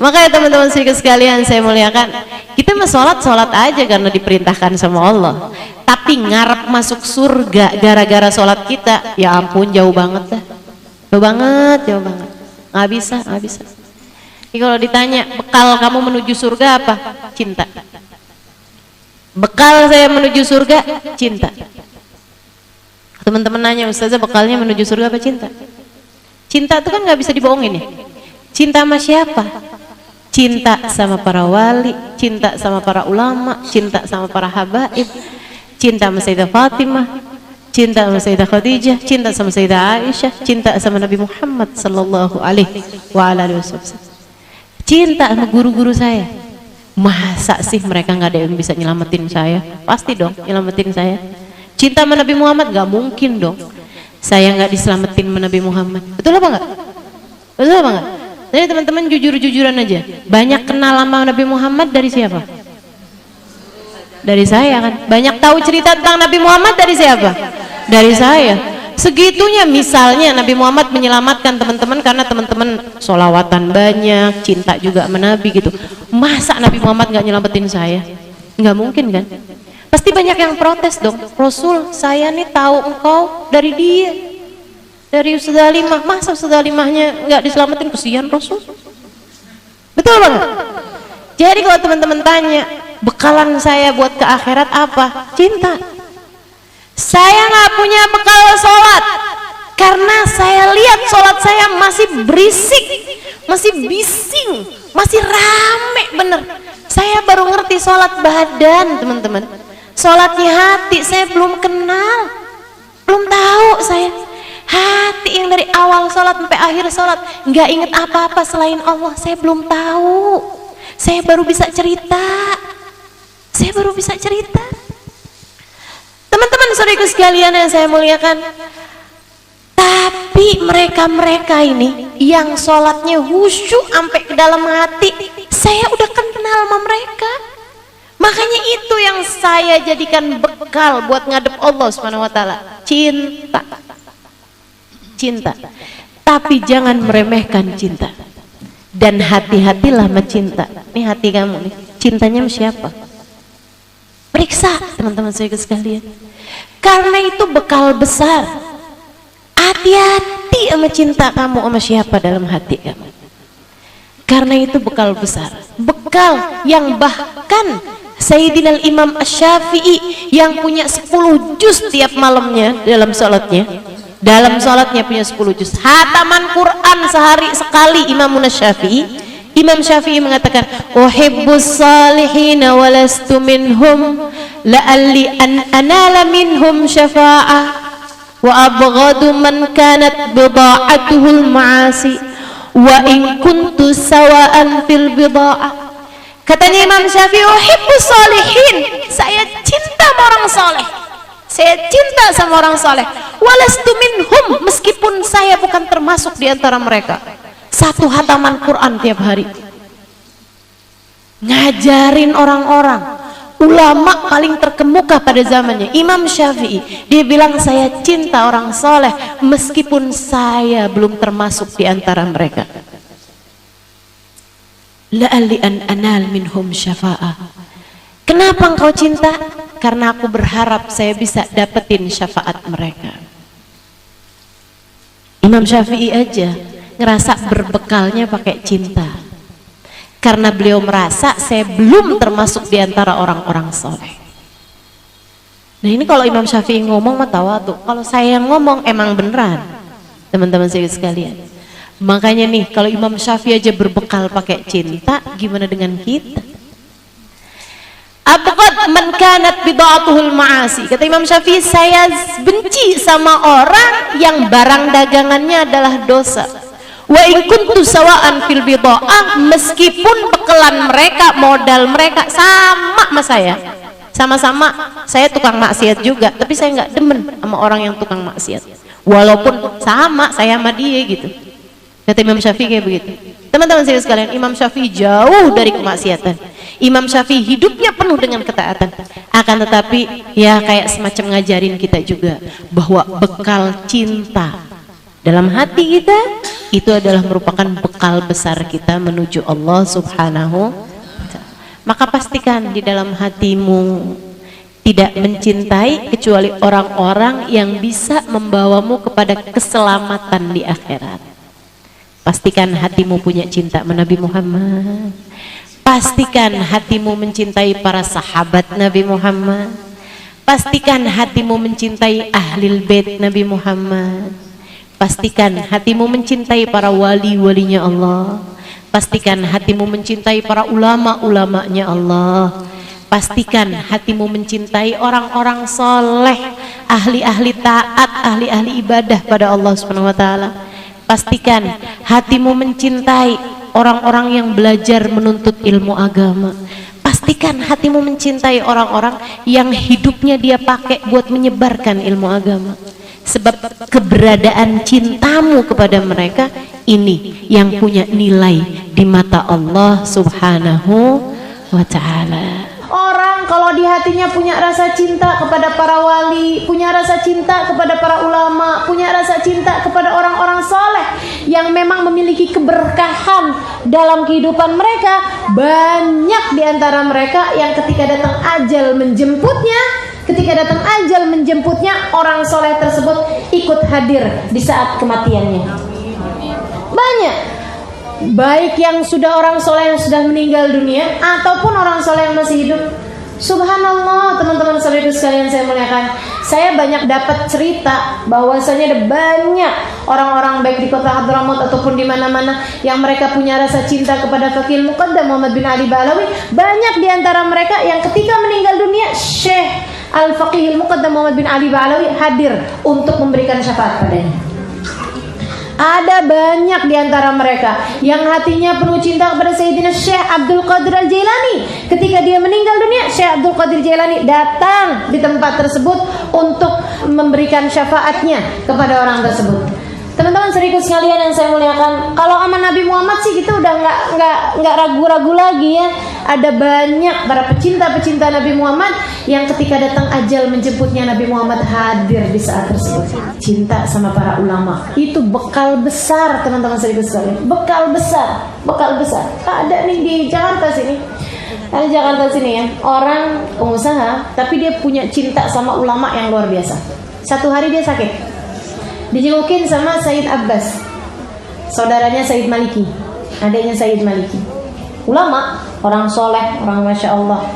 Speaker 1: Makanya teman-teman sekalian saya muliakan, kita mah sholat aja karena diperintahkan sama Allah. Tapi ngarep masuk surga gara-gara sholat kita, ya ampun jauh banget dah. Jauh banget. Nggak bisa. Jadi kalau ditanya bekal kamu menuju surga apa? Cinta. Bekal saya menuju surga cinta. Teman-teman nanya, Ustazah bekalnya menuju surga apa cinta? Cinta itu kan nggak bisa dibohongin ya. Cinta sama siapa? Cinta sama para wali, cinta sama para ulama, cinta sama para habaib, cinta sama Sayyidah Fatimah, cinta sama Sayyidah Khadijah, cinta sama Sayyidah Aisyah, cinta sama Nabi Muhammad sallallahu alaihi wasallam. Cinta sama guru-guru saya. Masa sih mereka nggak ada yang bisa nyelamatin saya? Pasti dong nyelamatin saya. Cinta sama Nabi Muhammad nggak mungkin dong saya nggak diselamatin sama Nabi Muhammad. Betul apa nggak? Betul apa nggak? Jadi teman-teman jujur-jujuran aja. Banyak kenal sama Nabi Muhammad dari siapa? Dari saya kan. Banyak tahu cerita tentang Nabi Muhammad dari siapa? Dari saya. Segitunya misalnya Nabi Muhammad menyelamatkan teman-teman karena teman-teman sholawatan banyak, cinta juga sama Nabi gitu. Masa Nabi Muhammad nggak nyelamatin saya? Nggak mungkin kan? Pasti banyak yang protes dong. Rasul, saya nih tahu engkau dari dia. Dari Ustazah Halimah, masa Ustazah Halimahnya nggak diselamatin, kesian Rasul. Betul banget. Jadi kalau teman-teman tanya, bekalan saya buat ke akhirat apa? Cinta. Saya nggak punya bekal sholat karena saya lihat sholat saya masih berisik, masih bising, masih rame bener. Saya baru ngerti sholat badan, teman-teman. Sholatnya hati saya belum kenal, belum tahu saya. Hati yang dari awal sholat sampai akhir sholat nggak inget apa-apa selain Allah, saya belum tahu. Saya baru bisa cerita. Teman-teman saudaraku sekalian yang saya muliakan, tapi mereka ini yang sholatnya khusyuk sampai ke dalam hati, saya udah kenal sama mereka. Makanya itu yang saya jadikan bekal buat ngadep Allah Subhanahu wa taala. Cinta. Tapi jangan meremehkan cinta. Dan hati-hatilah mencinta. Ini hati kamu nih, cintanya sama siapa? Periksa teman-teman saya sekalian. Karena itu bekal besar. Hati-hati sama cinta kamu sama siapa dalam hati kamu. Karena itu bekal besar. Bekal yang bahkan Sayyidina Imam Asy-Syafi'i yang punya 10 juz tiap malamnya dalam sholatnya. Dalam sholatnya punya 10 juz. Hataman Quran sehari sekali Imam Syafi'i. Imam Syafi'i mengatakan, uhibbus salihina walastu minhum la'alli an anala minhum syafa'ah wa abghadu man kanat bida'atuhul ma'asi wa in kuntu sawa'an fil bida'ah. Katanya Imam Syafi'i, uhibbus salihin, saya cinta sama orang saleh. Saya cinta sama orang saleh. Walastu minhum, meskipun saya bukan termasuk di antara mereka. Satu hataman Quran tiap hari. Ngajarin orang-orang. Ulama paling terkemuka pada zamannya, Imam Syafi'i. Dia bilang saya cinta orang saleh meskipun saya belum termasuk di antara mereka. La'alli an anal minhum syafa'ah. Kenapa engkau cinta? Karena aku berharap saya bisa dapetin syafaat mereka. Imam Syafi'i aja ngerasa berbekalnya pakai cinta. Karena beliau merasa saya belum termasuk di antara orang-orang soleh. Nah ini kalau Imam Syafi'i ngomong mah tawadhu. Kalau saya yang ngomong emang beneran, teman-teman saya sekalian. Makanya nih kalau Imam Syafi'i aja berbekal pakai cinta, gimana dengan kita? Abghad man kanat bid'atuhul ma'asi. Kata Imam Syafi'i, saya benci sama orang yang barang dagangannya adalah dosa. Wa in kuntu sawa'an fil bid'ah, meskipun bekelan mereka, modal mereka sama saya. Sama-sama saya tukang maksiat juga, tapi saya nggak demen sama orang yang tukang maksiat. Walaupun sama saya sama dia gitu. Kata Imam Syafi'i kayak begitu. Teman-teman saya sekalian, Imam Syafi'i jauh dari kemaksiatan. Imam Syafi'i hidupnya penuh dengan ketaatan. Akan tetapi ya kayak semacam ngajarin kita juga bahwa bekal cinta dalam hati kita itu adalah merupakan bekal besar kita menuju Allah Subhanahu. Maka pastikan di dalam hatimu tidak mencintai kecuali orang-orang yang bisa membawamu kepada keselamatan di akhirat. Pastikan hatimu punya cinta Nabi Muhammad. Pastikan hatimu mencintai para sahabat Nabi Muhammad. Pastikan hatimu mencintai ahlul bait Nabi Muhammad. Pastikan hatimu mencintai para wali-walinya Allah. Pastikan hatimu mencintai para ulama-ulamanya Allah. Pastikan hatimu mencintai orang-orang soleh, ahli-ahli taat, ahli-ahli ibadah pada Allah Subhanahu wa taala. Pastikan hatimu mencintai orang-orang yang belajar menuntut ilmu agama. Pastikan hatimu mencintai orang-orang yang hidupnya dia pakai buat menyebarkan ilmu agama. Sebab keberadaan cintamu kepada mereka ini yang punya nilai di mata Allah Subhanahu wa ta'ala. Orang kalau di hatinya punya rasa cinta kepada para wali, punya rasa cinta kepada para ulama, punya rasa cinta kepada orang-orang soleh yang memang memiliki keberkahan dalam kehidupan mereka, banyak di antara mereka yang ketika datang ajal menjemputnya, orang soleh tersebut ikut hadir di saat kematiannya. Banyak, baik yang sudah orang soleh yang sudah meninggal dunia ataupun orang soleh yang masih hidup. Subhanallah, teman-teman saudaraku sekalian saya muliakan, saya banyak dapat cerita bahwasanya ada banyak orang-orang baik di kota Hadramaut ataupun di mana-mana yang mereka punya rasa cinta kepada Faqih Muqaddam Muhammad bin Ali Ba'alawi. Banyak di antara mereka yang ketika meninggal dunia, Syekh Al-Faqih Muqaddam Muhammad bin Ali Ba'alawi hadir untuk memberikan syafaat padanya. Ada banyak di antara mereka yang hatinya penuh cinta kepada Sayyidina Syekh Abdul Qadir Al-Jailani. Ketika dia meninggal dunia, Syekh Abdul Qadir Jailani datang di tempat tersebut untuk memberikan syafaatnya kepada orang tersebut. Teman-teman saudaraku sekalian yang saya muliakan, kalau sama Nabi Muhammad sih kita udah nggak ragu-ragu lagi ya. Ada banyak para pecinta-pecinta Nabi Muhammad yang ketika datang ajal menjemputnya, Nabi Muhammad hadir di saat tersebut. Cinta sama para ulama itu bekal besar, teman-teman saudaraku sekalian. Bekal besar. Ada nih di Jakarta sini. Ada Jakarta sini ya, orang pengusaha tapi dia punya cinta sama ulama yang luar biasa. Satu hari dia sakit, dijengukin sama Sayyid Abbas, saudaranya Sayyid Maliki, adanya Sayyid Maliki, ulama, orang soleh, orang masya Allah.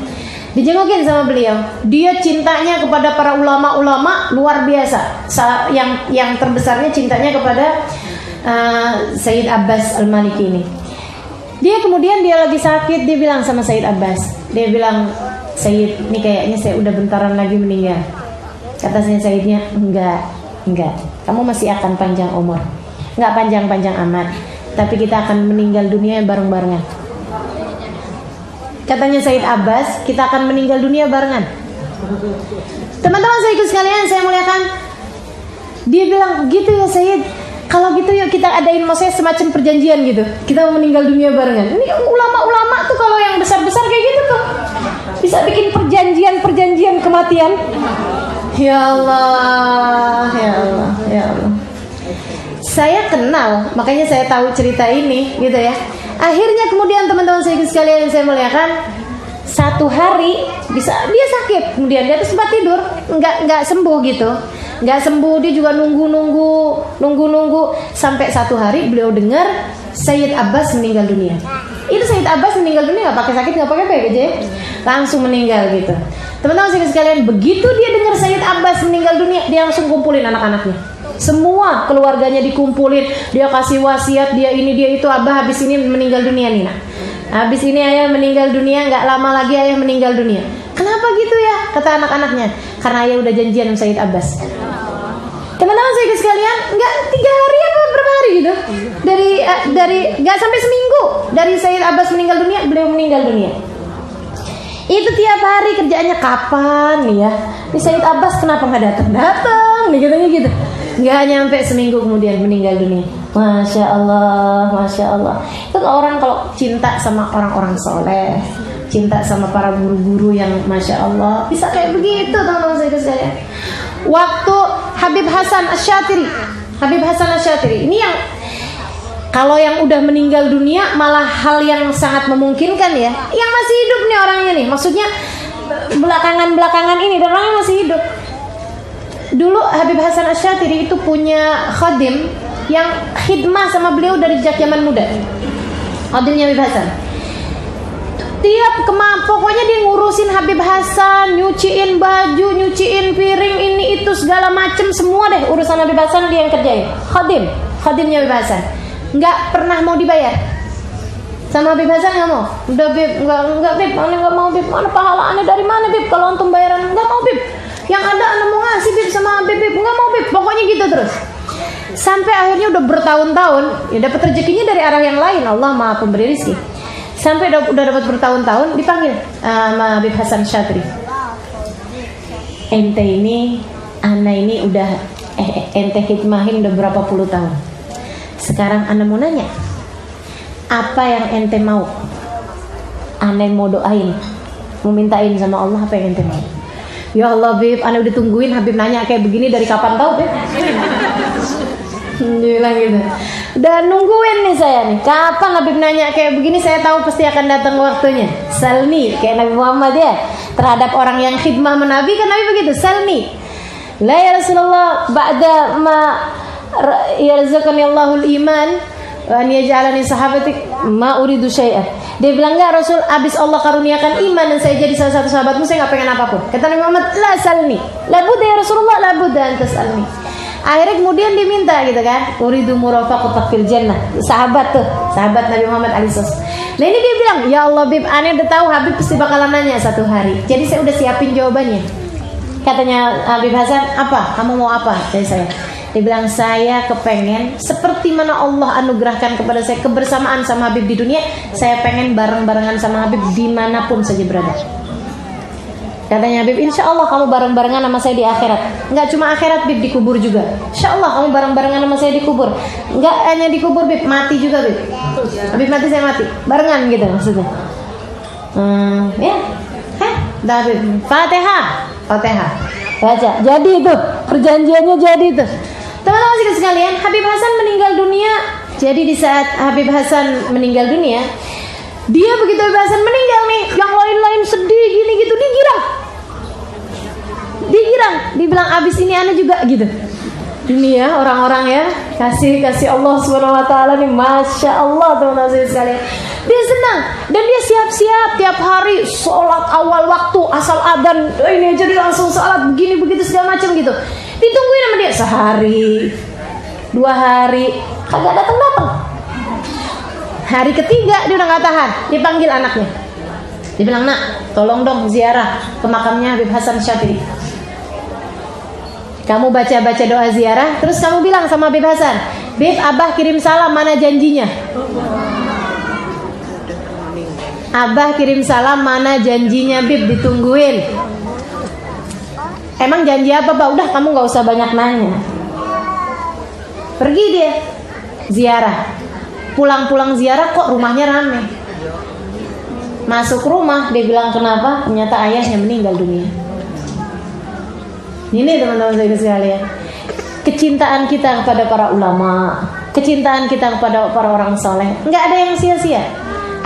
Speaker 1: Dijengukin sama beliau, dia cintanya kepada para ulama-ulama luar biasa. Yang terbesarnya cintanya kepada Sayyid Abbas Al-Maliki ini. Dia kemudian dia lagi sakit, dia bilang sama Sayyid Abbas, dia bilang, Sayyid, ini kayaknya saya udah bentaran lagi meninggal. Kata Sayyidnya, enggak, kamu masih akan panjang umur. Enggak panjang-panjang amat, tapi kita akan meninggal dunia bareng-barengan. Katanya Sayyid Abbas, kita akan meninggal dunia barengan. Teman-teman saya ikut sekalian, saya muliakan. Dia bilang, gitu ya Sayyid, kalau gitu yuk kita adain maksudnya semacam perjanjian gitu. Kita mau meninggal dunia barengan. Ini ulama-ulama tuh kalau yang besar-besar kayak gitu tuh bisa bikin perjanjian kematian. Ya Allah. Saya kenal, makanya saya tahu cerita ini gitu ya. Akhirnya kemudian teman-teman saya sekalian yang saya muliakan, satu hari dia sakit, kemudian dia sempat tidur, nggak sembuh gitu, nggak sembuh. Dia juga nunggu sampai satu hari beliau dengar Sayyid Abbas meninggal dunia. Itu Sayyid Abbas meninggal dunia nggak pakai sakit, nggak pakai apa aja, langsung meninggal gitu.
Speaker 2: Teman-teman sekalian, begitu dia dengar Sayyid Abbas meninggal dunia, dia langsung kumpulin anak-anaknya. Semua keluarganya dikumpulin, dia kasih wasiat, dia ini dia itu. Abah habis ini meninggal dunia nih nak. Habis ini ayah meninggal dunia, nggak lama lagi ayah meninggal dunia. Kenapa gitu ya? Kata anak-anaknya, karena ayah udah janjian sama Sayyid Abbas. Teman-teman sekalian, nggak 3 hari atau berapa hari gitu? Dari nggak sampai seminggu dari Sayyid Abbas meninggal dunia, beliau meninggal dunia. Itu tiap hari kerjaannya, kapan nih ya? Ini Sayyid Abbas kenapa nggak datang nih, katanya gitu. Nggak nyampe seminggu kemudian meninggal dunia. Masya Allah, Masya Allah. Itu orang kalau cinta sama orang-orang soleh, cinta sama para guru-guru yang Masya Allah, bisa kayak begitu teman-teman saya sekalian. Waktu Habib Hasan Asy-Syatiri ini yang kalau yang udah meninggal dunia malah hal yang sangat memungkinkan ya. Yang masih hidup nih orangnya nih, maksudnya belakangan ini dan orangnya masih hidup. Dulu Habib Hasan Asy-Syatiri itu punya khadim yang khidmah sama beliau dari zaman muda. Khadimnya Habib Hasan. Pokoknya dia ngurusin Habib Hasan, nyuciin baju, nyuciin piring, ini itu segala macem semua deh urusan Habib Hasan dia yang kerjain. Khadimnya Habib Hasan. Nggak pernah mau dibayar. Sama Habib Hasan nggak mau. Udah Bib, nggak Bib, mana nggak mau Bib, mana pahalaannya dari mana Bib? Kalau antum bayaran nggak mau Bib. Yang ada anak mau ngasih Bib sama Bib, nggak mau Bib. Pokoknya gitu terus. Sampai akhirnya udah bertahun-tahun, ya dapat rezekinya dari arah yang lain. Allah Maha Pemberi rezeki. Sampai udah dapat bertahun-tahun dipanggil sama Habib Hasan Syatri. Ente ini, ana ini udah ente khidmahin udah berapa puluh tahun. Sekarang ana mau nanya, apa yang ente mau? Ana mau doain, mau mintain sama Allah apa yang ente mau? Ya Allah Bib, ana udah tungguin Habib nanya kayak begini dari kapan tahu Bib? Dia bilang gitu. Udah nungguin nih saya nih, kapan Habib nanya kayak begini, saya tahu pasti akan datang waktunya. Salmi, kayak Nabi Muhammad ya, terhadap orang yang khidmah menabi kan Nabi begitu, salmi. La ya Rasulullah, ba'da ma yarzaqani Allahul iman wa an yaj'alani sahabatik ma uridu syai'an. Dia bilang, enggak Rasul, abis Allah karuniakan iman dan saya jadi salah satu sahabatmu, saya enggak pengen apapun. Kata Nabi Muhammad, la salni. La budda ya Rasulullah, la budda anta salni. Akhirnya kemudian diminta gitu kan, uridu murafaqatak fil jannah. Sahabat Nabi Muhammad alaihissalam. Nah ini dia bilang, ya Allah Bib, aneh udah tahu Habib pasti bakalan nanya satu hari. Jadi saya udah siapin jawabannya. Katanya Habib Hasan, apa? Kamu mau apa dari saya? Dia bilang, saya kepengen seperti mana Allah anugerahkan kepada saya kebersamaan sama Habib di dunia, saya pengen bareng-barengan sama Habib dimanapun saja berada. Katanya Habib, insya Allah kamu bareng-barengan sama saya di akhirat. Enggak cuma akhirat Bib, di kubur juga. Insya Allah kamu bareng-barengan sama saya di kubur. Enggak hanya di kubur Bib, mati juga Bib. Habib mati saya mati, barengan gitu maksudnya. Ya, dah Bib. Fatihah baca. Jadi itu perjanjiannya, jadi itu. Teman-teman sekalian, Habib Hasan meninggal dunia. Jadi di saat Habib Hasan meninggal dunia, dia begitu Habib Hasan meninggal nih, yang lain-lain sedih gini gitu, digirang, dibilang abis ini ana juga gitu. Ini ya orang-orang ya, kasih Allah Subhanahu wa taala nih, Masya Allah teman-teman sekalian. Dia senang dan dia siap-siap tiap hari sholat awal waktu, asal adzan ini aja dia langsung sholat begini begitu segala macam gitu. Ditungguin sama dia sehari, 2 hari, kagak datang. Hari ketiga dia udah nggak tahan, dipanggil anaknya. Dia bilang, nak, tolong dong ziarah ke makamnya Habib Hasan Syatiri. Kamu baca doa ziarah, terus kamu bilang sama Habib Hasan, Bib, Abah kirim salam, mana janjinya? Abah kirim salam, mana janjinya Bib, ditungguin. Emang janji apa Bah? Udah kamu gak usah banyak nanya. Pergi dia ziarah. Pulang ziarah kok rumahnya rame. Masuk rumah, dia bilang kenapa? Ternyata ayahnya meninggal dunia. Ini teman-teman sekalian, kecintaan kita kepada para ulama, kecintaan kita kepada para orang soleh, nggak ada yang sia-sia.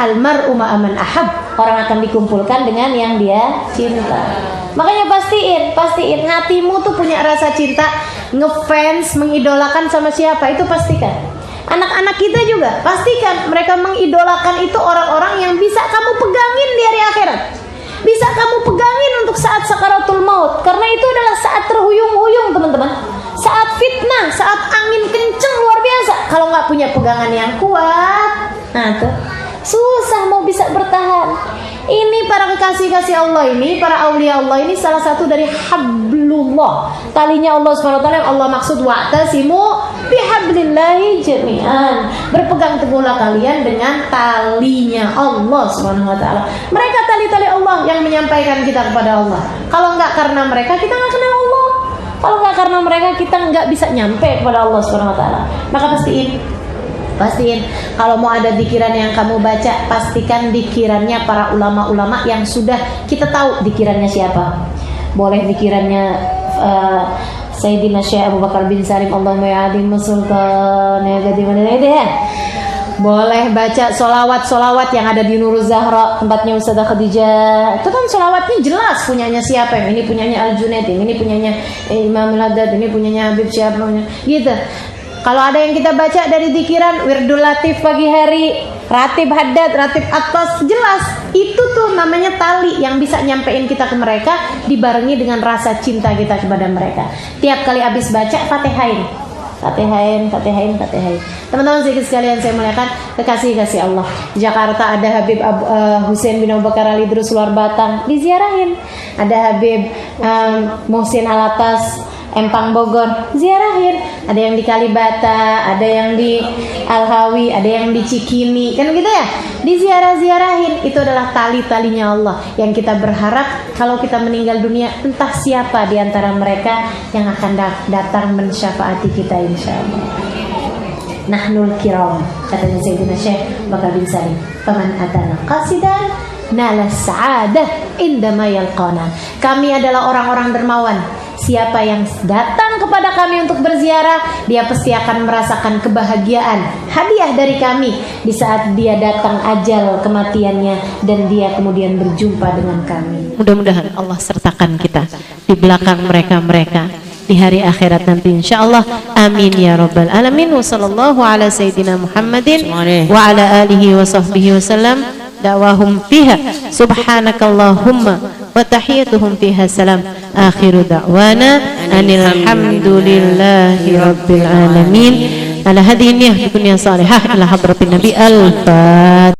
Speaker 2: Almar'u ma'aman ahab, orang akan dikumpulkan dengan yang dia cinta. Makanya pastiin hatimu tuh punya rasa cinta, ngefans, mengidolakan sama siapa, itu pastikan. Anak-anak kita juga pastikan mereka mengidolakan itu orang-orang yang bisa kamu pegangin di hari akhirat. bisa kamu pegangin untuk saat sakaratul maut, karena itu adalah saat terhuyung-huyung teman-teman, saat fitnah, saat angin kenceng luar biasa. Kalau nggak punya pegangan yang kuat, nah tuh susah mau bisa bertahan. Ini para kekasih-kasih Allah ini, para aulia Allah ini salah satu dari hablullah, talinya Allah SWT yang Allah maksud, wa'tasimu bihablillahi jami'an, berpegang teguhlah kalian dengan talinya Allah SWT. Mereka tali-tali Allah yang menyampaikan kita kepada Allah. Kalau nggak karena mereka, kita nggak kenal Allah. Kalau nggak karena mereka, kita nggak bisa nyampe kepada Allah SWT. Maka pastiin kalau mau ada dikiran yang kamu baca, pastikan dikirannya para ulama-ulama yang sudah kita tahu dikirannya siapa. Boleh dikirannya Sayyidina Syekh Abu Bakar bin Salim, Allahumma ya'adim sultan ya gadimana ya. Boleh baca solawat yang ada di Nuruz Zahra, tempatnya Ustazah Khadijah. Itu kan solawatnya jelas punyanya siapa. Ini punyanya Al-Junaid, ini punyanya Imam Al-Haddad, ini punyanya Habib siapa gitu. Kalau ada yang kita baca dari dikiran Wirdul Latif pagi hari, Ratib Haddad, Ratib Atas, jelas itu tuh namanya tali yang bisa nyampein kita ke mereka, dibarengi dengan rasa cinta kita kepada mereka. Tiap kali habis baca Fatihain. Teman-teman sedikit sekalian saya muliakan, kekasih-kasih Allah. Di Jakarta ada Habib Husain bin Abu Bakar Ali Drus Luar Batang, diziarahin. Ada Habib Muhsin Alatas Empang Bogor, ziarahin. Ada yang di Kalibata, ada yang di Al-Hawi, ada yang di Cikini, kan gitu ya. Diziarahin. Itu adalah tali-talinya Allah yang kita berharap kalau kita meninggal dunia, entah siapa di antara mereka yang akan datang mensyafaati kita insyaallah. Nahnul kiram, katanya Sayyidina Syekh Bakar bin Salim, faman atana qasidan nala sa'adah indama yalqana. Kami adalah orang-orang dermawan. Siapa yang datang kepada kami untuk berziarah, dia pasti akan merasakan kebahagiaan, hadiah dari kami di saat dia datang ajal kematiannya dan dia kemudian berjumpa dengan kami.
Speaker 1: Mudah-mudahan Allah sertakan kita di belakang mereka di hari akhirat nanti insyaallah. Amin ya rabbal alamin. Wa sallallahu ala sayyidina Muhammadin wa ala alihi wa sahbihi wasallam. Da'wahum fiha subhanakallahumma wa tahiyyatuhum fiha salam. Akhiru da'wana anil hamdulillahi rabbil alamin. Ala hadhihi niyyah bi salihah ila hadratin nabi al-fatihah.